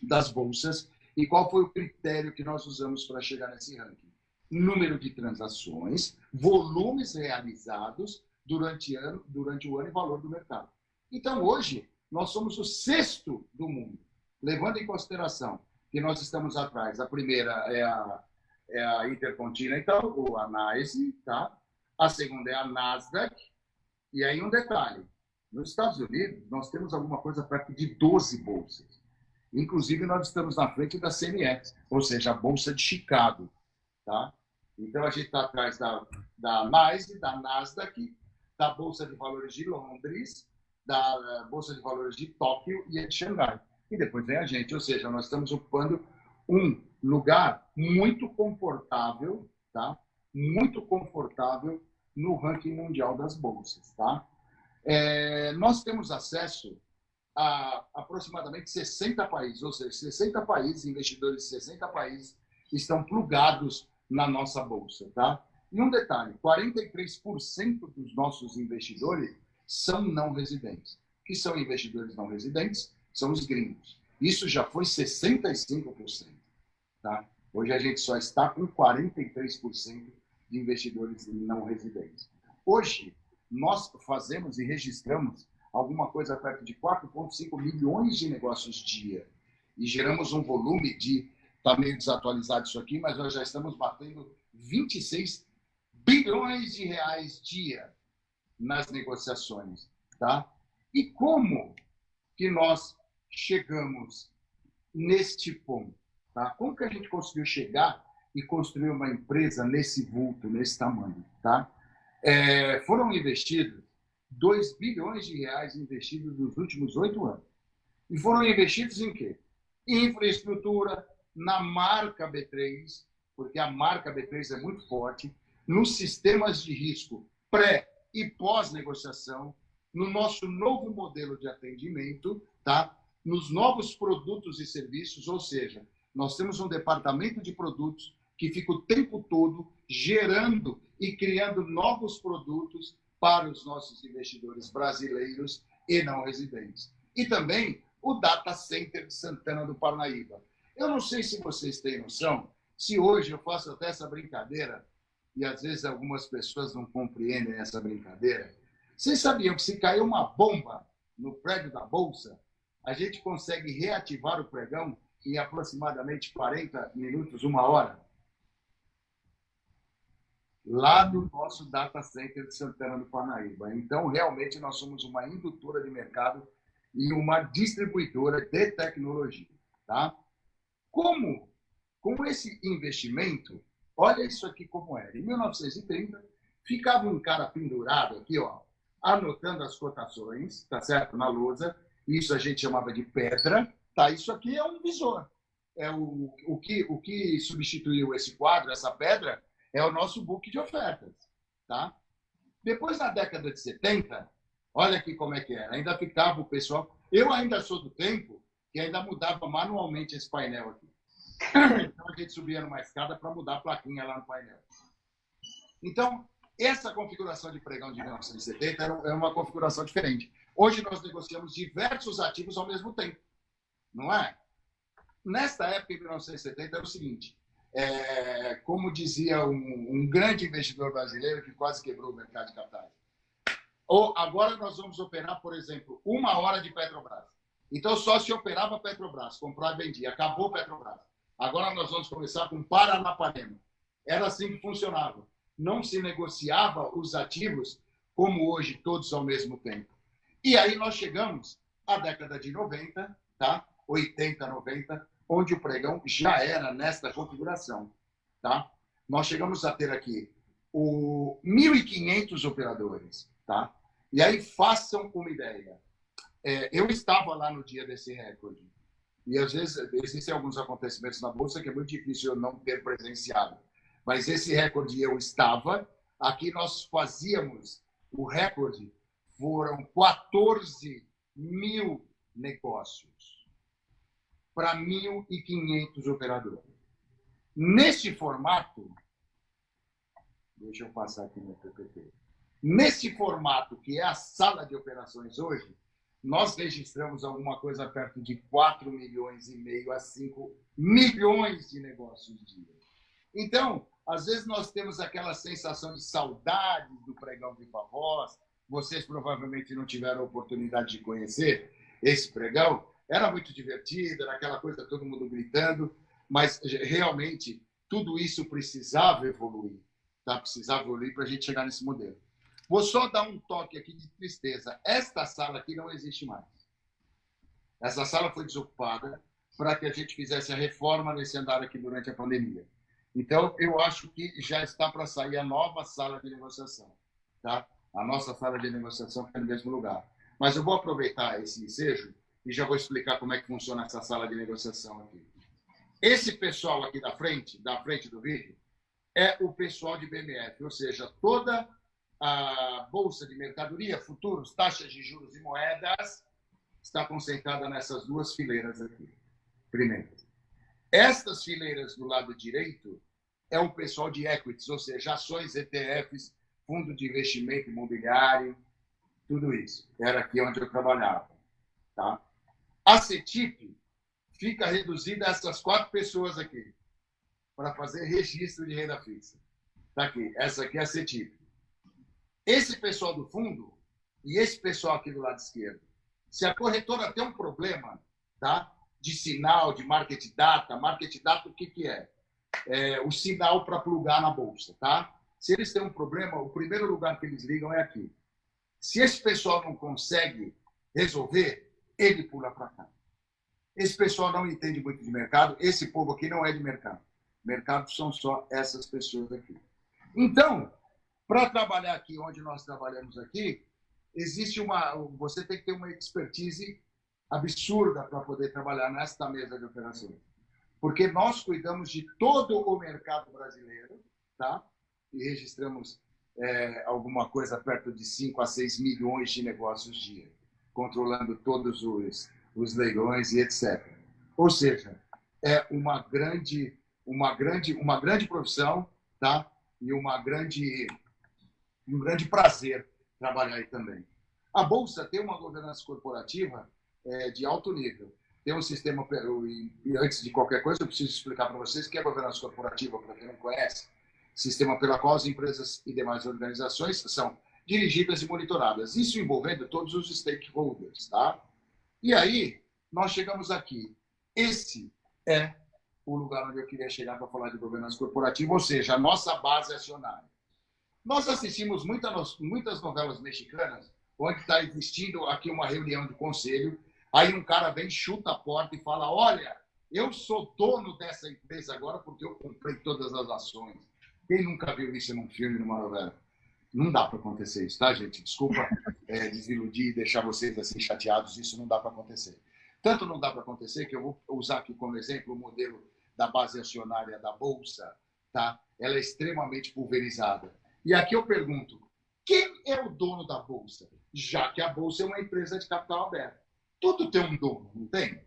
D: Das bolsas. E qual foi o critério que nós usamos para chegar nesse ranking? Número de transações, volumes realizados durante o ano e valor do mercado. Então, hoje, nós somos o 6º do mundo, levando em consideração que nós estamos atrás. A primeira é a Intercontinental, ou a NYSE, tá? A segunda é a Nasdaq. E aí um detalhe, nos Estados Unidos, nós temos alguma coisa perto de 12 bolsas. Inclusive, nós estamos na frente da CME, ou seja, a Bolsa de Chicago. Tá? Então, a gente está atrás da NYSE, da Nasdaq, da Bolsa de Valores de Londres, da Bolsa de Valores de Tóquio e de Xangai. E depois vem a gente, ou seja, nós estamos ocupando um lugar muito confortável, tá? Muito confortável no ranking mundial das bolsas. Tá? Nós temos acesso a aproximadamente 60 países, ou seja, 60 países, investidores de 60 países estão plugados na nossa bolsa. Tá? E um detalhe, 43% dos nossos investidores são não residentes. O que são investidores não residentes? São os gringos. Isso já foi 65%. Tá? Hoje a gente só está com 43% de investidores não residentes. Hoje, nós fazemos e registramos alguma coisa perto de 4,5 milhões de negócios dia. E geramos um volume de... Está meio desatualizado isso aqui, mas nós já estamos batendo 26 bilhões de reais dia nas negociações. Tá? E como que nós chegamos neste ponto? Tá? Como que a gente conseguiu chegar e construir uma empresa nesse vulto, nesse tamanho? Tá? Foram investidos 2 bilhões de reais investidos nos últimos 8 anos. E foram investidos em quê? Infraestrutura, na marca B3, porque a marca B3 é muito forte, nos sistemas de risco pré e pós-negociação, no nosso novo modelo de atendimento, tá? Nos novos produtos e serviços, ou seja, nós temos um departamento de produtos que fica o tempo todo gerando e criando novos produtos para os nossos investidores brasileiros e não residentes. E também o Data Center de Santana do Parnaíba. Eu não sei se vocês têm noção, se hoje eu faço até essa brincadeira, e às vezes algumas pessoas não compreendem essa brincadeira. Vocês sabiam que se cair uma bomba no prédio da Bolsa, a gente consegue reativar o pregão em aproximadamente 40 minutos, 1 hora? Lá do nosso Data Center de Santana do Parnaíba. Então, realmente, nós somos uma indutora de mercado e uma distribuidora de tecnologia. Tá? Com esse investimento, olha isso aqui como era. Em 1930, ficava um cara pendurado aqui, ó, anotando as cotações, tá certo? Na lousa. Isso a gente chamava de pedra, Tá, isso aqui é um visor. É o que substituiu esse quadro, essa pedra, é o nosso book de ofertas. Tá? Depois, na década de 70, olha aqui como é que era. Ainda ficava o pessoal... Eu ainda sou do tempo que ainda mudava manualmente esse painel aqui. Então, a gente subia numa escada para mudar a plaquinha lá no painel. Então, essa configuração de pregão de 1970 é uma configuração diferente. Hoje, nós negociamos diversos ativos ao mesmo tempo. Não é? Nesta época, em 1970, era o seguinte. Como dizia um grande investidor brasileiro que quase quebrou o mercado de capitais. Agora nós vamos operar, por exemplo, 1 hora de Petrobras. Então, só se operava Petrobras, comprar e vendia. Acabou Petrobras. Agora nós vamos começar com Paranapanema. Era assim que funcionava. Não se negociava os ativos como hoje, todos ao mesmo tempo. E aí nós chegamos à década de 90, tá? 80, 90, onde o pregão já era nesta configuração. Tá? Nós chegamos a ter aqui 1.500 operadores. Tá? E aí façam uma ideia. Eu estava lá no dia desse recorde. E às vezes existem alguns acontecimentos na Bolsa que é muito difícil eu não ter presenciado. Mas esse recorde eu estava. Aqui nós fazíamos o recorde, foram 14 mil negócios para 1.500 operadores. Neste formato, deixa eu passar aqui no PPT. Nesse formato, que é a sala de operações hoje, nós registramos alguma coisa perto de 4,5 milhões a 5 milhões de negócios dia. Então, às vezes nós temos aquela sensação de saudade do pregão Viva Voz. Vocês provavelmente não tiveram a oportunidade de conhecer esse pregão. Era muito divertido, era aquela coisa, todo mundo gritando, mas realmente tudo isso precisava evoluir. Tá? Precisava evoluir para a gente chegar nesse modelo. Vou só dar um toque aqui de tristeza. Esta sala aqui não existe mais. Essa sala foi desocupada para que a gente fizesse a reforma nesse andar aqui durante a pandemia. Então, eu acho que já está para sair a nova sala de negociação. Tá? A nossa sala de negociação fica no mesmo lugar. Mas eu vou aproveitar esse ensejo e já vou explicar como é que funciona essa sala de negociação aqui. Esse pessoal aqui da frente do vídeo, é o pessoal de BMF, ou seja, toda a Bolsa de Mercadoria, Futuros, Taxas de Juros e Moedas está concentrada nessas duas fileiras aqui. Primeiro. Estas fileiras do lado direito é o pessoal de equities, ou seja, ações, ETFs, fundo de investimento imobiliário, tudo isso. Era aqui onde eu trabalhava. Tá? A CETIP fica reduzida a essas 4 pessoas aqui, para fazer registro de renda fixa. Está aqui. Essa aqui é a CETIP. Esse pessoal do fundo e esse pessoal aqui do lado esquerdo, se a corretora tem um problema, tá, de sinal, de market data o que é? É o sinal para plugar na bolsa. Tá? Se eles têm um problema, o primeiro lugar que eles ligam é aqui. Se esse pessoal não consegue resolver, ele pula para cá. Esse pessoal não entende muito de mercado, esse povo aqui não é de mercado. Mercado são só essas pessoas aqui. Então, para trabalhar aqui onde nós trabalhamos aqui, existe você tem que ter uma expertise absurda para poder trabalhar nesta mesa de operações. Porque nós cuidamos de todo o mercado brasileiro, tá? E registramos alguma coisa perto de 5 a 6 milhões de negócios dia, controlando todos os leilões e etc. Ou seja, é uma grande profissão, tá? E um grande prazer trabalhar aí também. A Bolsa tem uma governança corporativa de alto nível. Tem um sistema, e antes de qualquer coisa, eu preciso explicar para vocês o que é governança corporativa, para quem não conhece. Sistema pela qual as empresas e demais organizações são dirigidas e monitoradas. Isso envolvendo todos os stakeholders. Tá? E aí, nós chegamos aqui. Esse é o lugar onde eu queria chegar para falar de governança corporativa, ou seja, a nossa base acionária. Nós assistimos muitas novelas mexicanas, onde está existindo aqui uma reunião de conselho, aí um cara vem, chuta a porta e fala, olha, eu sou dono dessa empresa agora porque eu comprei todas as ações. Quem nunca viu isso num filme, numa novela? Não dá para acontecer isso, tá, gente? Desculpa desiludir e deixar vocês assim chateados, isso não dá para acontecer. Tanto não dá para acontecer, que eu vou usar aqui como exemplo o modelo da base acionária da Bolsa, tá? Ela é extremamente pulverizada. E aqui eu pergunto, quem é o dono da Bolsa? Já que a Bolsa é uma empresa de capital aberto. Tudo tem um dono, não tem?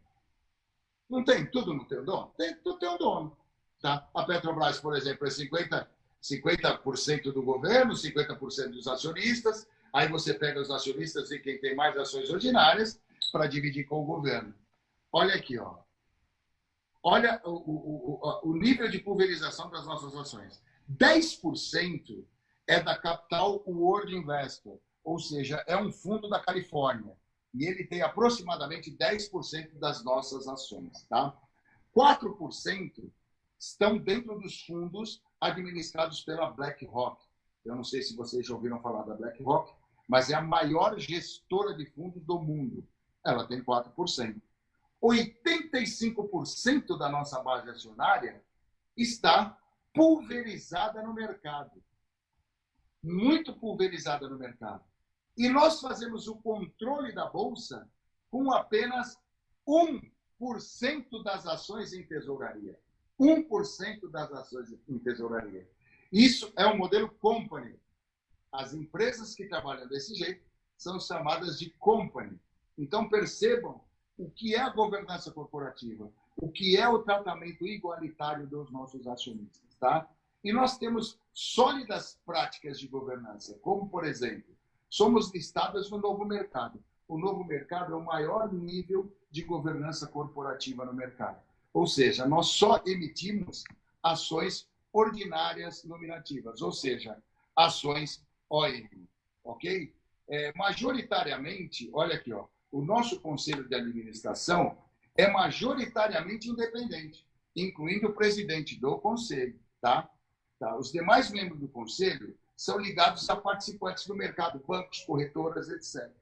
D: Não tem? Tudo não tem um dono? Tudo tem um dono. Tá? A Petrobras, por exemplo, é 50% do governo, 50% dos acionistas. Aí você pega os acionistas e quem tem mais ações ordinárias para dividir com o governo. Olha aqui, ó. Olha o nível de pulverização das nossas ações. 10% é da Capital World Investor, ou seja, é um fundo da Califórnia. E ele tem aproximadamente 10% das nossas ações. Tá? 4% estão dentro dos fundos administrados pela BlackRock. Eu não sei se vocês já ouviram falar da BlackRock, mas é a maior gestora de fundos do mundo. Ela tem 4%. 85% da nossa base acionária está pulverizada no mercado. Muito pulverizada no mercado. E nós fazemos o controle da Bolsa com apenas 1% das ações em tesouraria. 1% das ações em tesouraria. Isso é um modelo company. As empresas que trabalham desse jeito são chamadas de company. Então, percebam o que é a governança corporativa, o que é o tratamento igualitário dos nossos acionistas. Tá? E nós temos sólidas práticas de governança, como, por exemplo, somos listadas no Novo Mercado. O Novo Mercado é o maior nível de governança corporativa no mercado. Ou seja, nós só emitimos ações ordinárias nominativas, ou seja, ações ON, ok? Majoritariamente, olha aqui, ó, o nosso conselho de administração é majoritariamente independente, incluindo o presidente do conselho, tá? Os demais membros do conselho são ligados a participantes do mercado, bancos, corretoras, etc.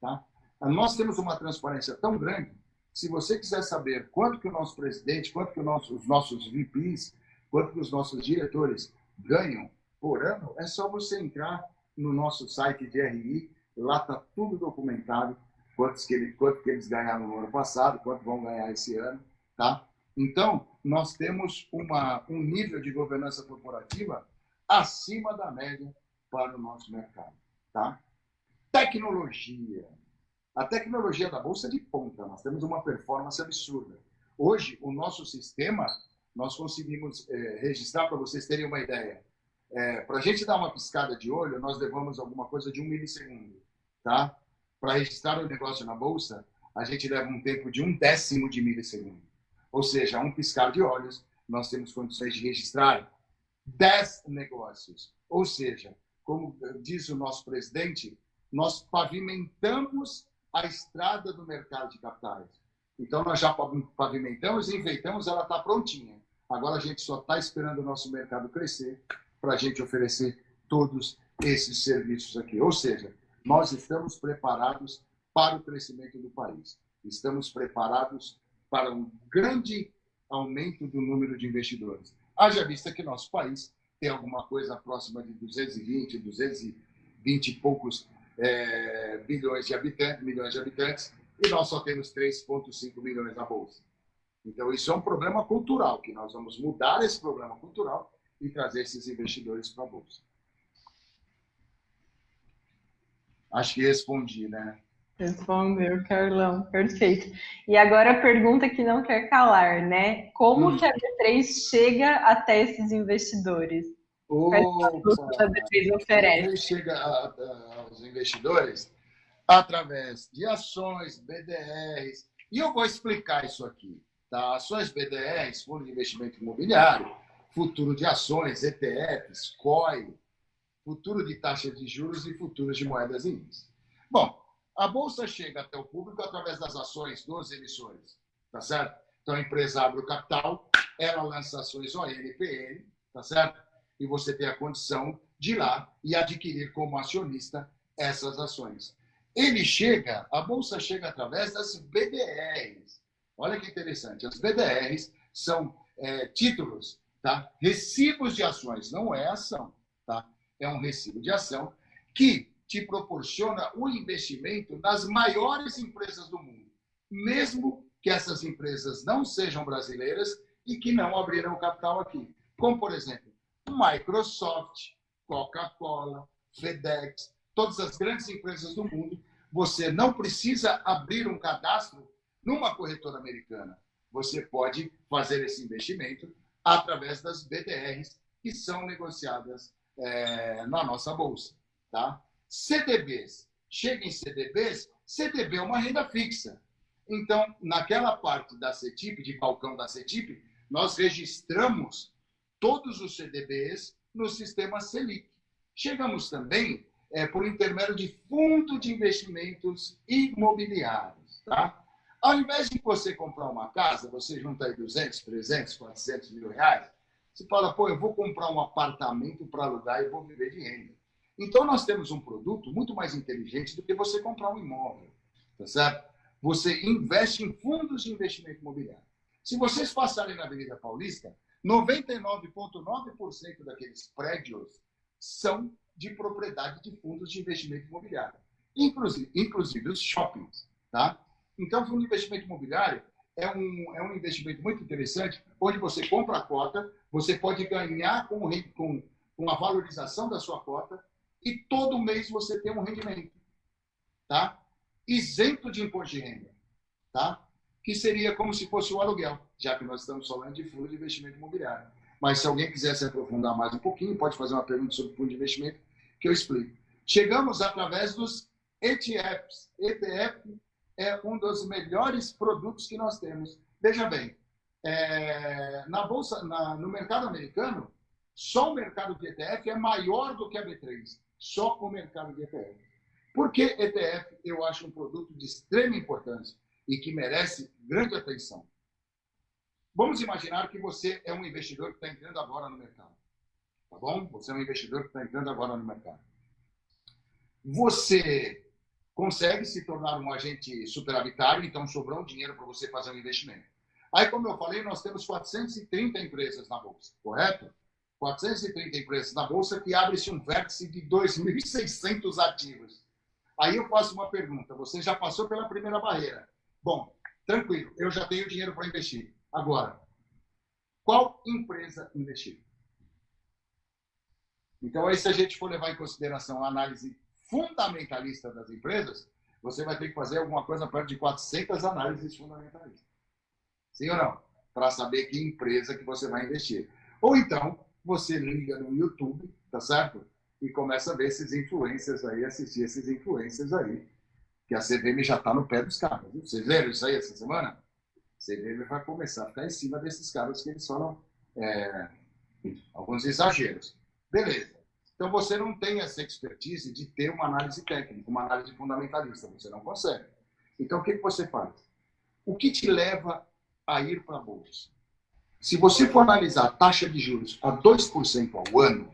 D: Tá? Nós temos uma transparência tão grande, se você quiser saber quanto que o nosso presidente, quanto que os nossos VPs, quanto que os nossos diretores ganham por ano, é só você entrar no nosso site de RI, lá está tudo documentado, quanto que eles ganharam no ano passado, quanto vão ganhar esse ano. Tá? Então, nós temos um nível de governança corporativa acima da média para o nosso mercado. Tá? Tecnologia. A tecnologia da Bolsa é de ponta, nós temos uma performance absurda. Hoje, o nosso sistema, nós conseguimos registrar, para vocês terem uma ideia, para a gente dar uma piscada de olho, nós levamos alguma coisa de 1 milissegundo. Tá? Para registrar o negócio na Bolsa, a gente leva um tempo de 1/10 de milissegundo. Ou seja, um piscar de olhos, nós temos condições de registrar 10 negócios. Ou seja, como diz o nosso presidente, nós pavimentamos a estrada do mercado de capitais. Então, nós já pavimentamos e enfeitamos, ela está prontinha. Agora, a gente só está esperando o nosso mercado crescer para a gente oferecer todos esses serviços aqui. Ou seja, nós estamos preparados para o crescimento do país. Estamos preparados para um grande aumento do número de investidores. Haja vista que nosso país tem alguma coisa próxima de 220 e poucos milhões de habitantes, e nós só temos 3,5 milhões na Bolsa. Então, isso é um problema cultural, que nós vamos mudar esse problema cultural e trazer esses investidores para a Bolsa. Acho que respondi, né?
A: Respondeu, Carlão. Perfeito. E agora a pergunta que não quer calar, né? Como que a B3 chega até esses investidores?
D: A B3 chega aos investidores através de ações, BDRs. E eu vou explicar isso aqui. Tá? Ações, BDRs, Fundo de Investimento Imobiliário, futuro de ações, ETFs, COI, futuro de taxas de juros e futuros de moedas e índices. Bom, a Bolsa chega até o público através das ações dos emissores, tá certo? Então, a empresa abre o capital, ela lança ações ONPN, tá certo? E você tem a condição de ir lá e adquirir como acionista essas ações. A Bolsa chega através das BDRs. Olha que interessante, as BDRs são títulos, tá? Recibos de ações, não é ação, tá? É um recibo de ação que te proporciona o investimento nas maiores empresas do mundo, mesmo que essas empresas não sejam brasileiras e que não abriram capital aqui. Como, por exemplo, Microsoft, Coca-Cola, FedEx, todas as grandes empresas do mundo. Você não precisa abrir um cadastro numa corretora americana. Você pode fazer esse investimento através das BDRs que são negociadas na nossa bolsa. Tá? CDBs. Chega em CDBs, CDB é uma renda fixa. Então, naquela parte da CETIP, de balcão da CETIP, nós registramos todos os CDBs no sistema Selic. Chegamos também por intermédio de fundo de investimentos imobiliários. Tá? Ao invés de você comprar uma casa, você junta aí 200, 300, 400 mil reais, você fala, pô, eu vou comprar um apartamento para alugar e vou viver de renda. Então, nós temos um produto muito mais inteligente do que você comprar um imóvel. Tá certo? Você investe em fundos de investimento imobiliário. Se vocês passarem na Avenida Paulista, 99,9% daqueles prédios são de propriedade de fundos de investimento imobiliário, inclusive os shoppings. Tá? Então, o fundo de investimento imobiliário é um investimento muito interessante, onde você compra a cota, você pode ganhar com a valorização da sua cota e todo mês você tem um rendimento. Tá? Isento de imposto de renda. Tá? Que seria como se fosse o aluguel, já que nós estamos falando de fundo de investimento imobiliário. Mas se alguém quiser se aprofundar mais um pouquinho, pode fazer uma pergunta sobre fundo de investimento, que eu explico. Chegamos através dos ETFs. ETF é um dos melhores produtos que nós temos. Veja bem, no mercado americano, só o mercado de ETF é maior do que a B3. Só o mercado de ETF. Por que ETF eu acho um produto de extrema importância e que merece grande atenção? Vamos imaginar que você é um investidor que está entrando agora no mercado. Tá bom? Você é um investidor que está entrando agora no mercado. Você consegue se tornar um agente superavitário, então sobrou um dinheiro para você fazer um investimento. Aí, como eu falei, nós temos 430 empresas na Bolsa, correto? 430 empresas na Bolsa que abre-se um vértice de 2.600 ativos. Aí eu faço uma pergunta. Você já passou pela primeira barreira. Bom, tranquilo, eu já tenho dinheiro para investir. Agora, qual empresa investir? Então, aí, se a gente for levar em consideração a análise fundamentalista das empresas, você vai ter que fazer alguma coisa perto de 400 análises fundamentalistas. Sim ou não? Para saber que empresa que você vai investir. Ou então, você liga no YouTube, tá certo? E começa a ver esses influencers aí, assistir esses influencers aí, que a CVM já está no pé dos caras. Vocês viram isso aí essa semana? A CVM vai começar a ficar em cima desses caras que eles falam alguns exageros. Beleza. Então, você não tem essa expertise de ter uma análise técnica, uma análise fundamentalista. Você não consegue. Então, o que você faz? O que te leva a ir para a Bolsa? Se você for analisar a taxa de juros a 2% ao ano,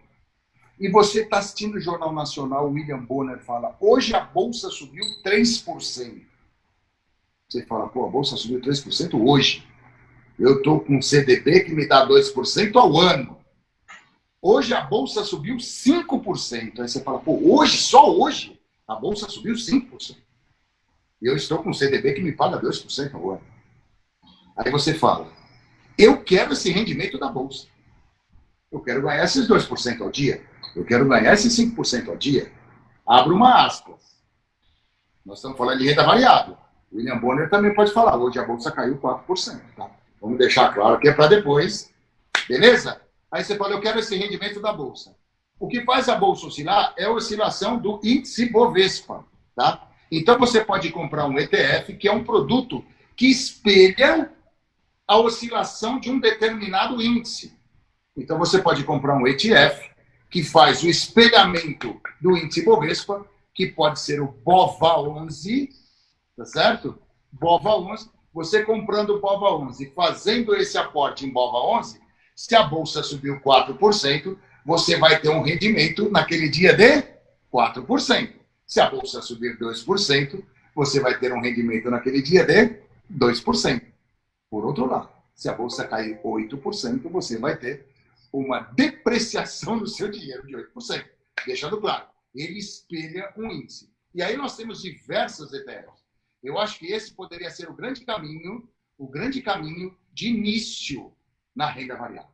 D: e você está assistindo o Jornal Nacional, o William Bonner fala, hoje a Bolsa subiu 3%. Você fala, pô, a Bolsa subiu 3% hoje. Eu estou com um CDB que me dá 2% ao ano. Hoje a Bolsa subiu 5%. Aí você fala, pô, hoje, só hoje, a Bolsa subiu 5%. E eu estou com um CDB que me paga 2% ao ano. Aí você fala, eu quero esse rendimento da Bolsa. Eu quero ganhar esses 2% ao dia. Eu quero ganhar esses 5% ao dia. Abro uma aspas. Nós estamos falando de renda variável. O William Bonner também pode falar, hoje a Bolsa caiu 4%. Tá? Vamos deixar claro que é para depois. Beleza? Aí você fala, eu quero esse rendimento da Bolsa. O que faz a Bolsa oscilar é a oscilação do índice Bovespa. Tá? Então você pode comprar um ETF, que é um produto que espelha a oscilação de um determinado índice. Então você pode comprar um ETF que faz o espelhamento do índice Bovespa, que pode ser o BOVA11, tá certo? BOVA11. Você comprando o BOVA11, fazendo esse aporte em BOVA11, se a Bolsa subiu 4%, você vai ter um rendimento naquele dia de 4%. Se a Bolsa subir 2%, você vai ter um rendimento naquele dia de 2%. Por outro lado, se a Bolsa cair 8%, você vai ter uma depreciação do seu dinheiro de 8%. Deixando claro, ele espelha um índice. E aí nós temos diversas ETFs. Eu acho que esse poderia ser o grande caminho o grande caminho de início na renda variável.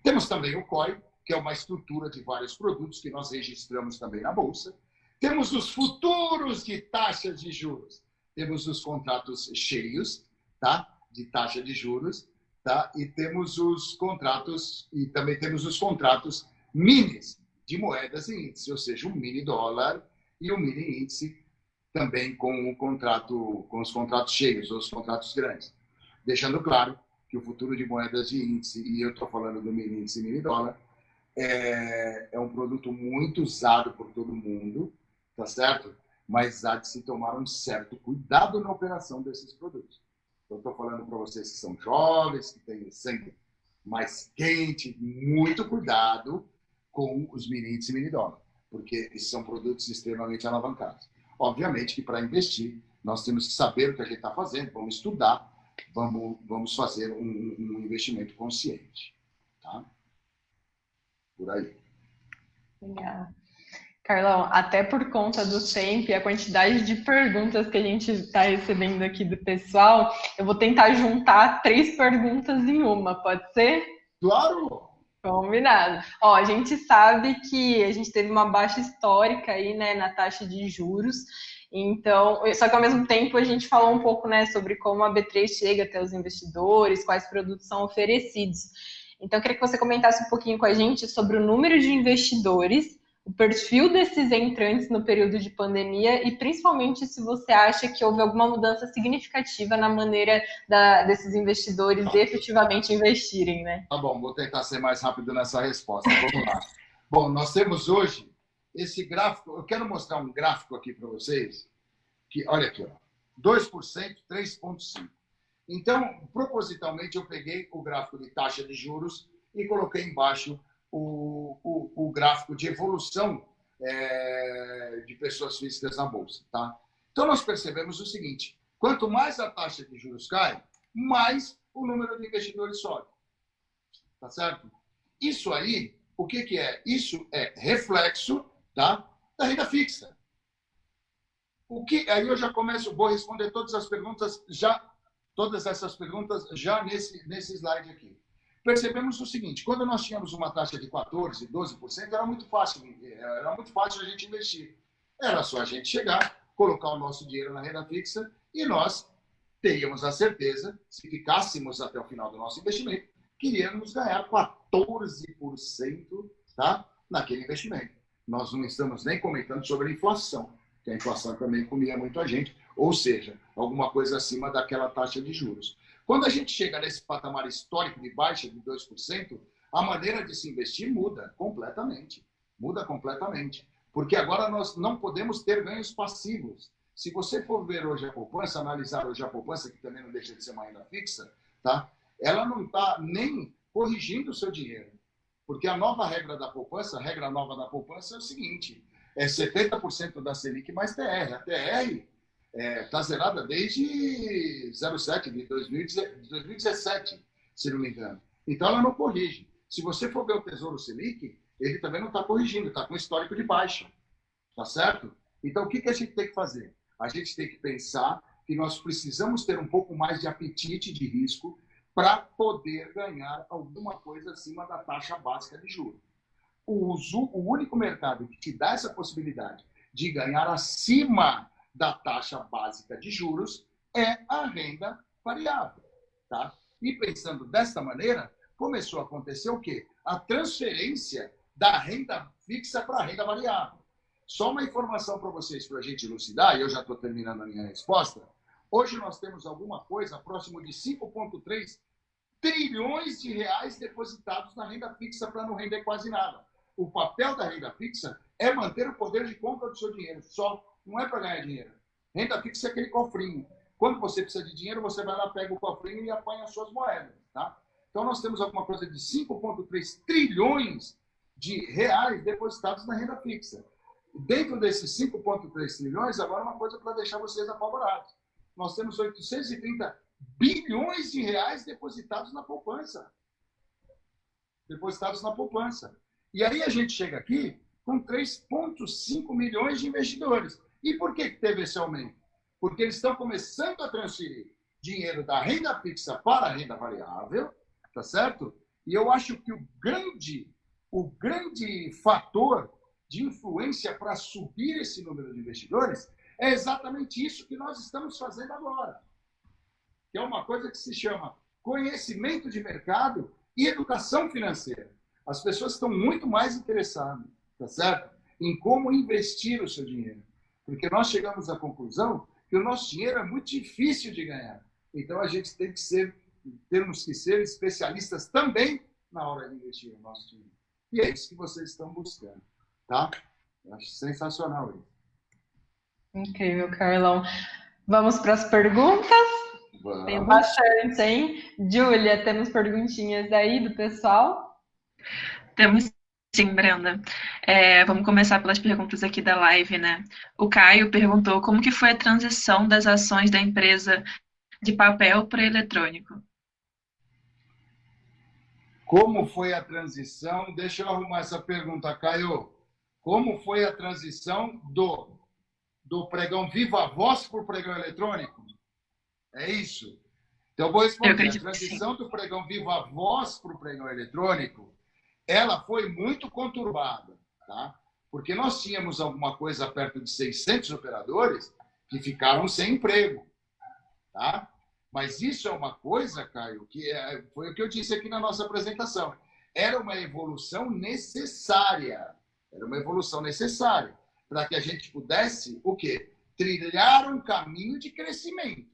D: Temos também o COI, que é uma estrutura de vários produtos que nós registramos também na Bolsa. Temos os futuros de taxas de juros. Temos os contratos cheios, tá? De taxa de juros, tá? E temos os contratos, e também temos os contratos minis de moedas e índice, ou seja, o mini dólar e o mini índice também com os contratos cheios, ou os contratos grandes. Deixando claro que o futuro de moedas de índice, e eu estou falando do mini índice e mini dólar, é um produto muito usado por todo mundo, tá certo? Mas há de se tomar um certo cuidado na operação desses produtos. Eu estou falando para vocês que são jovens, que têm sangue mais quente, muito cuidado com os mini índice e mini dólar, porque esses são produtos extremamente alavancados. Obviamente que para investir, nós temos que saber o que a gente está fazendo, vamos estudar, vamos fazer um investimento consciente. Tá? Por aí.
A: Legal. Carlão, até por conta do tempo e a quantidade de perguntas que a gente está recebendo aqui do pessoal, eu vou tentar juntar 3 perguntas em uma, pode ser?
D: Claro!
A: Combinado. Ó, a gente sabe que a gente teve uma baixa histórica aí, né, na taxa de juros. Então, só que ao mesmo tempo a gente falou um pouco, né, sobre como a B3 chega até os investidores, quais produtos são oferecidos. Então, eu queria que você comentasse um pouquinho com a gente sobre o número de investidores, o perfil desses entrantes no período de pandemia e principalmente se você acha que houve alguma mudança significativa na maneira desses investidores efetivamente investirem, né?
D: Tá bom, vou tentar ser mais rápido nessa resposta. Vamos lá. Bom, nós temos hoje esse gráfico, eu quero mostrar um gráfico aqui para vocês, que, olha aqui, ó, 2%, 3,5%. Então, propositalmente, eu peguei o gráfico de taxa de juros e coloquei embaixo o gráfico de evolução de pessoas físicas na Bolsa. Tá? Então, nós percebemos o seguinte, quanto mais a taxa de juros cai, mais o número de investidores sobe. Tá certo? Isso aí, o que é? Isso é reflexo, tá, da renda fixa. Aí eu já começo, vou responder todas essas perguntas já nesse slide aqui. Percebemos o seguinte, quando nós tínhamos uma taxa de 14%, 12%, era muito fácil a gente investir. Era só a gente chegar, colocar o nosso dinheiro na renda fixa e nós teríamos a certeza, se ficássemos até o final do nosso investimento, que iríamos ganhar 14%, tá, naquele investimento. Nós não estamos nem comentando sobre a inflação, que a inflação também comia muito a gente, ou seja, alguma coisa acima daquela taxa de juros. Quando a gente chega nesse patamar histórico de baixa de 2%, a maneira de se investir muda completamente. Muda completamente. Porque agora nós não podemos ter ganhos passivos. Se você for ver hoje a poupança, analisar hoje a poupança, que também não deixa de ser uma renda fixa, tá? Ela não está nem corrigindo o seu dinheiro. Porque a nova regra da poupança, a regra nova da poupança é o seguinte, é 70% da Selic mais TR. A TR está zerada desde 07, de 2017, se não me engano. Então, ela não corrige. Se você for ver o Tesouro Selic, ele também não está corrigindo, está com histórico de baixa. Tá certo? Então, o que a gente tem que fazer? A gente tem que pensar que nós precisamos ter um pouco mais de apetite de risco para poder ganhar alguma coisa acima da taxa básica de juros. O único mercado que te dá essa possibilidade de ganhar acima da taxa básica de juros é a renda variável. Tá? E pensando desta maneira, começou a acontecer o quê? A transferência da renda fixa para a renda variável. Só uma informação para vocês, para a gente elucidar, e eu já estou terminando a minha resposta. Hoje nós temos alguma coisa próximo de 5,3 trilhões de reais depositados na renda fixa para não render quase nada. O papel da renda fixa é manter o poder de compra do seu dinheiro, só. Não é para ganhar dinheiro. Renda fixa é aquele cofrinho. Quando você precisa de dinheiro, você vai lá, pega o cofrinho e apanha as suas moedas. Tá? Então, nós temos alguma coisa de 5,3 trilhões de reais depositados na renda fixa. Dentro desses 5,3 trilhões, agora uma coisa para deixar vocês apavorados. Nós temos 830 bilhões de reais depositados na poupança. Depositados na poupança. E aí a gente chega aqui com 3,5 milhões de investidores. E por que teve esse aumento? porque eles estão começando a transferir dinheiro da renda fixa para a renda variável, tá certo? E eu acho que o grande fator de influência para subir esse número de investidores é exatamente isso que nós estamos fazendo agora, que é uma coisa que se chama conhecimento de mercado e educação financeira. As pessoas estão muito mais interessadas, tá certo? Em como investir o seu dinheiro. Porque nós chegamos à conclusão que o nosso dinheiro é muito difícil de ganhar. Então, a gente temos que ser especialistas também na hora de investir o nosso dinheiro. E é isso que vocês estão buscando, tá? Eu acho sensacional isso.
A: Incrível, Carlão. Vamos para as perguntas?
D: Vamos.
A: Tem bastante, hein? Júlia, temos perguntinhas aí do pessoal?
B: Temos sim, Brenda. Vamos começar pelas perguntas aqui da live, né? O Caio perguntou como que foi a transição das ações da empresa de papel para eletrônico.
D: Como foi a transição? Deixa eu arrumar essa pergunta, Caio. Como foi a transição do pregão Viva Voz para o pregão eletrônico? É isso? Então, eu vou responder. A transição do pregão Viva Voz para o pregão eletrônico, ela foi muito conturbada, tá? Porque nós tínhamos alguma coisa perto de 600 operadores que ficaram sem emprego, tá? Mas isso é uma coisa, Caio, que foi o que eu disse aqui na nossa apresentação. Era uma evolução necessária. Era uma evolução necessária para que a gente pudesse, o quê? Trilhar um caminho de crescimento,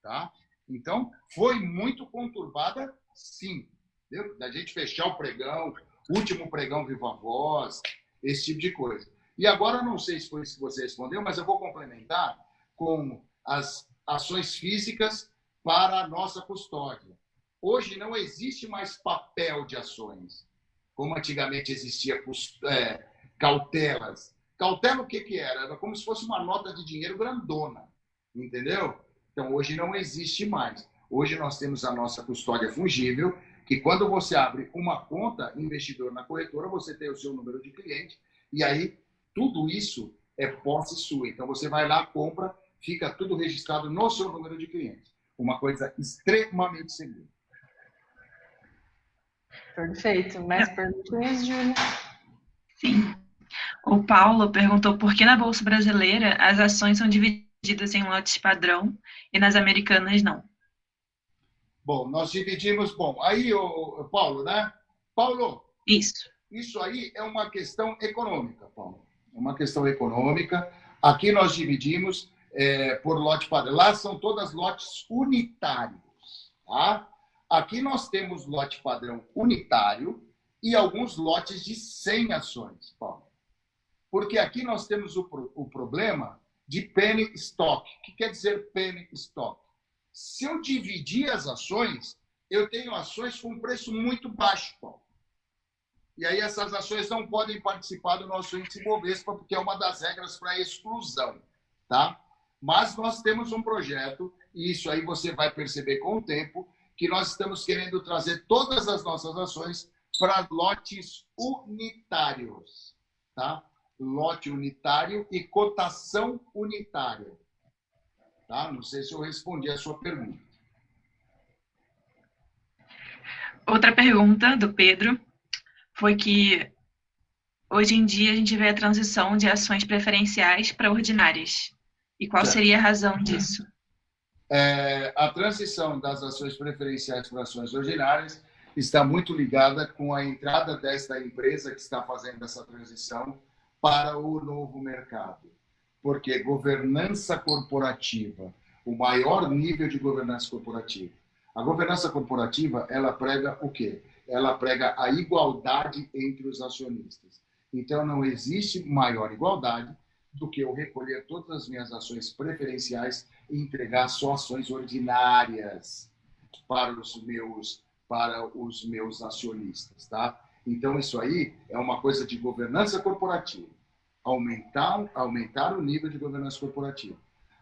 D: tá? Então, foi muito conturbada, sim. Entendeu? Da gente fechar o pregão, último pregão Viva Voz, esse tipo de coisa. E agora, não sei se foi isso que você respondeu, mas eu vou complementar com as ações físicas para a nossa custódia. Hoje não existe mais papel de ações, como antigamente existia cautelas. Cautela o que era? Era como se fosse uma nota de dinheiro grandona, entendeu? Então, hoje não existe mais. Hoje nós temos a nossa custódia fungível, que quando você abre uma conta investidor na corretora, você tem o seu número de cliente, e aí tudo isso é posse sua. Então, você vai lá, compra, fica tudo registrado no seu número de cliente. Uma coisa extremamente segura.
A: Perfeito. Mais perguntas, Júlia?
B: Sim. O Paulo perguntou por que na Bolsa Brasileira as ações são divididas em lotes padrão e nas americanas não.
D: Bom, nós dividimos... Bom, aí, Paulo, né? Paulo, isso aí é uma questão econômica, Paulo. É uma questão econômica. Aqui nós dividimos por lote padrão. Lá são todas lotes unitários, tá? Aqui nós temos lote padrão unitário e alguns lotes de 100 ações, Paulo. Porque aqui nós temos o problema de penny stock. O que quer dizer penny stock? Se eu dividir as ações, eu tenho ações com preço muito baixo, Paulo. E aí essas ações não podem participar do nosso índice Bovespa, porque é uma das regras para exclusão, tá? Mas nós temos um projeto, e isso aí você vai perceber com o tempo, que nós estamos querendo trazer todas as nossas ações para lotes unitários, tá? Lote unitário e cotação unitária. Tá? Não sei se eu respondi a sua pergunta.
B: Outra pergunta do Pedro foi que hoje em dia a gente vê a transição de ações preferenciais para ordinárias. E qual seria a razão disso?
D: A transição das ações preferenciais para ações ordinárias está muito ligada com a entrada desta empresa que está fazendo essa transição para o novo mercado. Porque governança corporativa, o maior nível de governança corporativa. A governança corporativa, ela prega o quê? Ela prega a igualdade entre os acionistas. Então, não existe maior igualdade do que eu recolher todas as minhas ações preferenciais e entregar só ações ordinárias para os meus acionistas, tá? Então, isso aí é uma coisa de governança corporativa. Aumentar o nível de governança corporativa.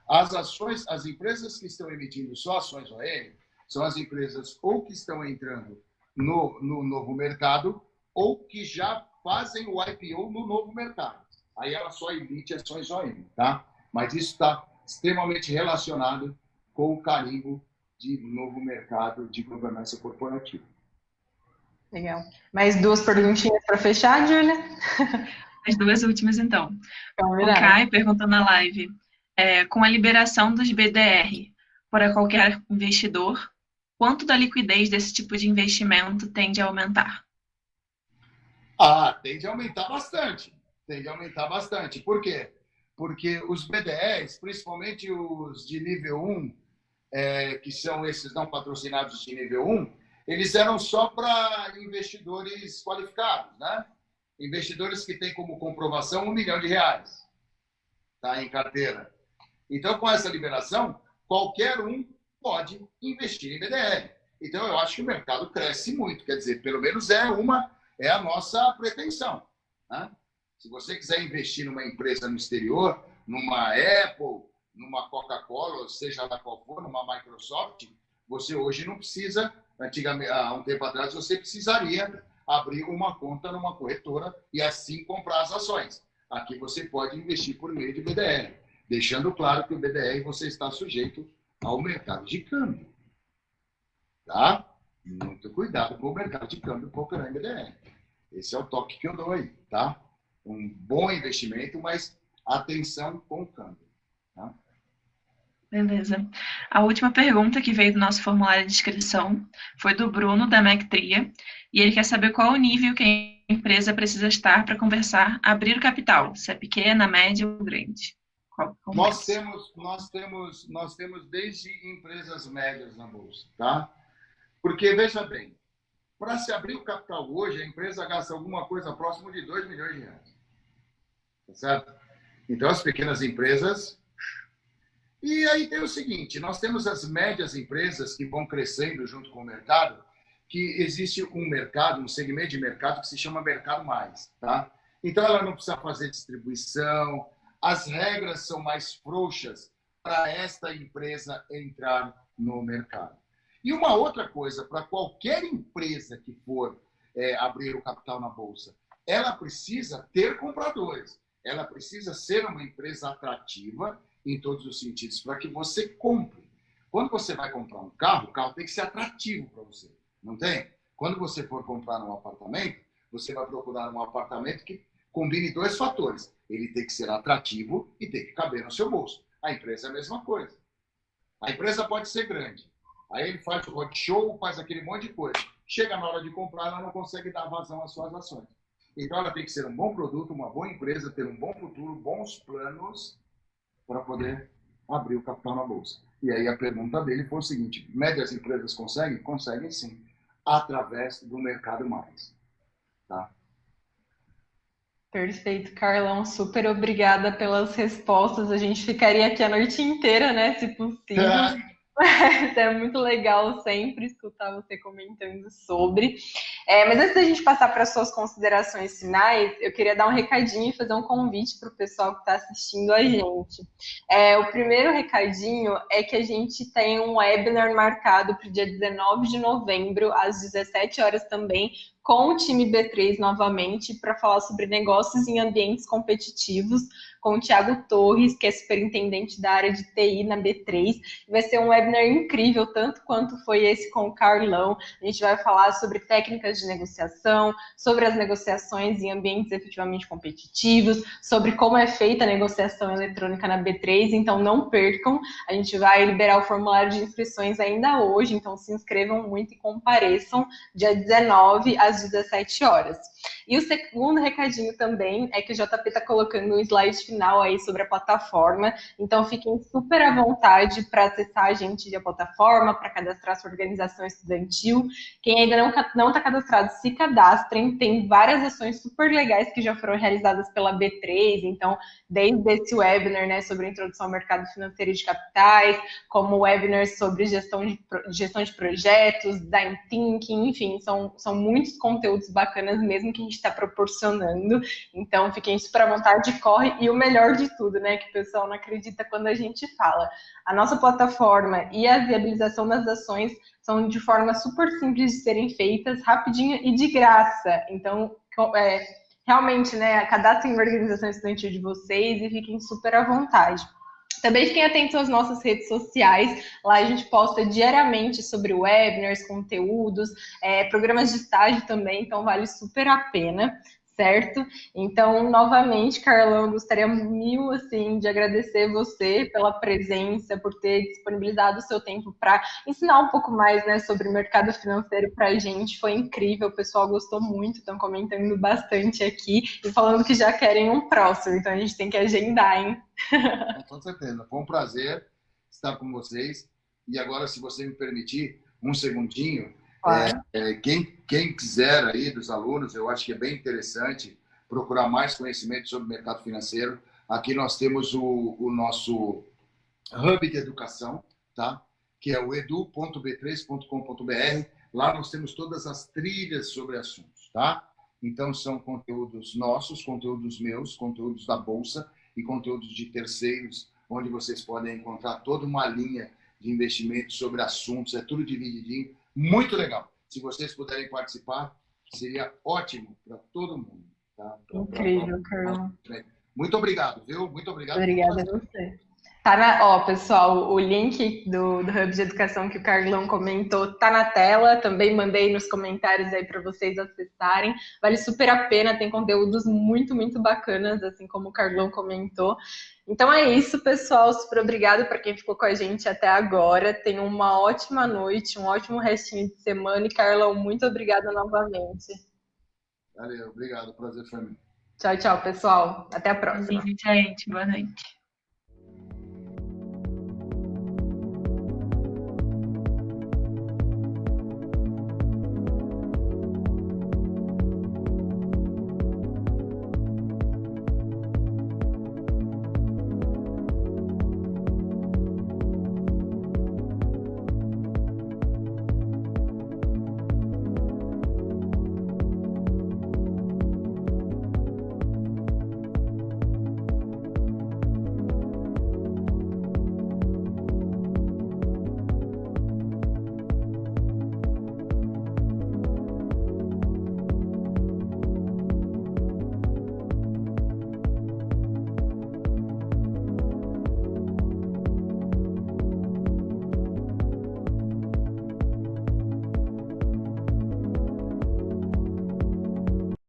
D: As empresas que estão emitindo só ações ON são as empresas ou que estão entrando no novo mercado ou que já fazem o IPO no novo mercado. Aí ela só emite ações ON, tá? Mas isso está extremamente relacionado com o carimbo de novo mercado de governança corporativa.
A: Legal. Mais duas perguntinhas para fechar, Júlia?
B: As duas últimas, então. O
A: Combinado.
B: Caio perguntou na live, com a liberação dos BDR para qualquer investidor, quanto da liquidez desse tipo de investimento tende a aumentar?
D: Tende a aumentar bastante. Tende a aumentar bastante. Por quê? Porque os BDRs, principalmente os de nível 1, que são esses não patrocinados de nível 1, eles eram só para investidores qualificados, né? Investidores que têm como comprovação R$1 milhão, tá, em carteira. Então, com essa liberação, qualquer um pode investir em BDR. Então, eu acho que o mercado cresce muito. Quer dizer, pelo menos é a nossa pretensão, né? Se você quiser investir numa empresa no exterior, numa Apple, numa Coca-Cola, ou seja lá qual for, numa Microsoft, você hoje não precisa, antigamente, há um tempo atrás, você precisaria abrir uma conta numa corretora e assim comprar as ações. Aqui você pode investir por meio de BDR, deixando claro que o BDR você está sujeito ao mercado de câmbio. Tá? Muito cuidado com o mercado de câmbio para operar em BDR. Esse é o toque que eu dou aí, tá? Um bom investimento, mas atenção com o câmbio. Tá?
B: Beleza. A última pergunta que veio do nosso formulário de inscrição foi do Bruno, da Mectria, e ele quer saber qual o nível que a empresa precisa estar para conversar, abrir o capital, se é pequena, média ou grande.
D: Nós temos desde empresas médias na Bolsa, tá? Porque, veja bem, para se abrir o capital hoje, a empresa gasta alguma coisa próximo de R$2 milhões. Tá certo? Então, as pequenas empresas... E aí tem o seguinte, nós temos as médias empresas que vão crescendo junto com o mercado, que existe um mercado, um segmento de mercado que se chama Mercado Mais, tá? Então, ela não precisa fazer distribuição, as regras são mais frouxas para esta empresa entrar no mercado. E uma outra coisa, para qualquer empresa que for abrir o capital na Bolsa, ela precisa ter compradores, ela precisa ser uma empresa atrativa em todos os sentidos, para que você compre. Quando você vai comprar um carro, o carro tem que ser atrativo para você, não tem? Quando você for comprar um apartamento, você vai procurar um apartamento que combine dois fatores. Ele tem que ser atrativo e tem que caber no seu bolso. A empresa é a mesma coisa. A empresa pode ser grande. Aí ele faz o roadshow, faz aquele monte de coisa. Chega na hora de comprar, ela não consegue dar vazão às suas ações. Então ela tem que ser um bom produto, uma boa empresa, ter um bom futuro, bons planos para poder abrir o capital na Bolsa. E aí a pergunta dele foi o seguinte, médias empresas conseguem? Conseguem sim, através do Mercado Mais. Tá?
A: Perfeito, Carlão, super obrigada pelas respostas. A gente ficaria aqui a noite inteira, né, se possível. É muito legal sempre escutar você comentando sobre. Mas antes da gente passar para as suas considerações finais, eu queria dar um recadinho e fazer um convite para o pessoal que está assistindo a gente. O primeiro recadinho é que a gente tem um webinar marcado para o dia 19 de novembro, às 17 horas também, com o time B3 novamente, para falar sobre negócios em ambientes competitivos, com o Thiago Torres, que é superintendente da área de TI na B3. Vai ser um webinar incrível, tanto quanto foi esse com o Carlão. A gente vai falar sobre técnicas de negociação, sobre as negociações em ambientes efetivamente competitivos, sobre como é feita a negociação eletrônica na B3, então não percam. A gente vai liberar o formulário de inscrições ainda hoje, então se inscrevam muito e compareçam dia 19 às 17 horas. E o segundo recadinho também é que o JP está colocando um slide final aí sobre a plataforma, então fiquem super à vontade para acessar a gente via plataforma, para cadastrar sua organização estudantil. Quem ainda não está cadastrado, se cadastrem, tem várias ações super legais que já foram realizadas pela B3, então desde esse webinar, né, sobre a introdução ao mercado financeiro de capitais, como webinars sobre gestão de projetos, design thinking, enfim, são muitos conteúdos bacanas mesmo que a gente está proporcionando, então fiquem super à vontade, corre, e o melhor de tudo, né, que o pessoal não acredita quando a gente fala, a nossa plataforma e a viabilização das ações são de forma super simples de serem feitas, rapidinho e de graça, então realmente, né, cadastrem a organização estudantil de vocês e fiquem super à vontade. Também fiquem atentos às nossas redes sociais. Lá a gente posta diariamente sobre webinars, conteúdos, programas de estágio também, então vale super a pena, certo? Então, novamente, Carlão, eu gostaria mil, assim, de agradecer você pela presença, por ter disponibilizado o seu tempo para ensinar um pouco mais, né, sobre o mercado financeiro para a gente. Foi incrível, o pessoal gostou muito, estão comentando bastante aqui e falando que já querem um próximo, então a gente tem que agendar, hein?
D: Com certeza. Foi um prazer estar com vocês. E agora, se você me permitir, um segundinho,
A: Claro.
D: Quem quiser aí dos alunos, eu acho que é bem interessante procurar mais conhecimento sobre o mercado financeiro. Aqui nós temos o nosso hub de educação, tá? Que é o edu.b3.com.br. Lá nós temos todas as trilhas sobre assuntos, tá? Então são conteúdos nossos, conteúdos meus, conteúdos da Bolsa e conteúdos de terceiros, onde vocês podem encontrar toda uma linha de investimento sobre assuntos, é tudo divididinho, muito legal. Se vocês puderem participar, seria ótimo para todo mundo. Tá?
A: Incrível, Carlão.
D: Muito obrigado, viu? Muito obrigado.
A: Obrigada a você. Pessoal, o link do Hub de Educação que o Carlão comentou tá na tela, também mandei nos comentários aí para vocês acessarem. Vale super a pena, tem conteúdos muito, muito bacanas, assim como o Carlão comentou. Então é isso, pessoal. Super obrigado para quem ficou com a gente até agora. Tenham uma ótima noite, um ótimo restinho de semana. E, Carlão, muito obrigada novamente.
D: Valeu, obrigado. O prazer foi meu.
A: Tchau, tchau, pessoal. Até a próxima.
B: Gente, boa noite.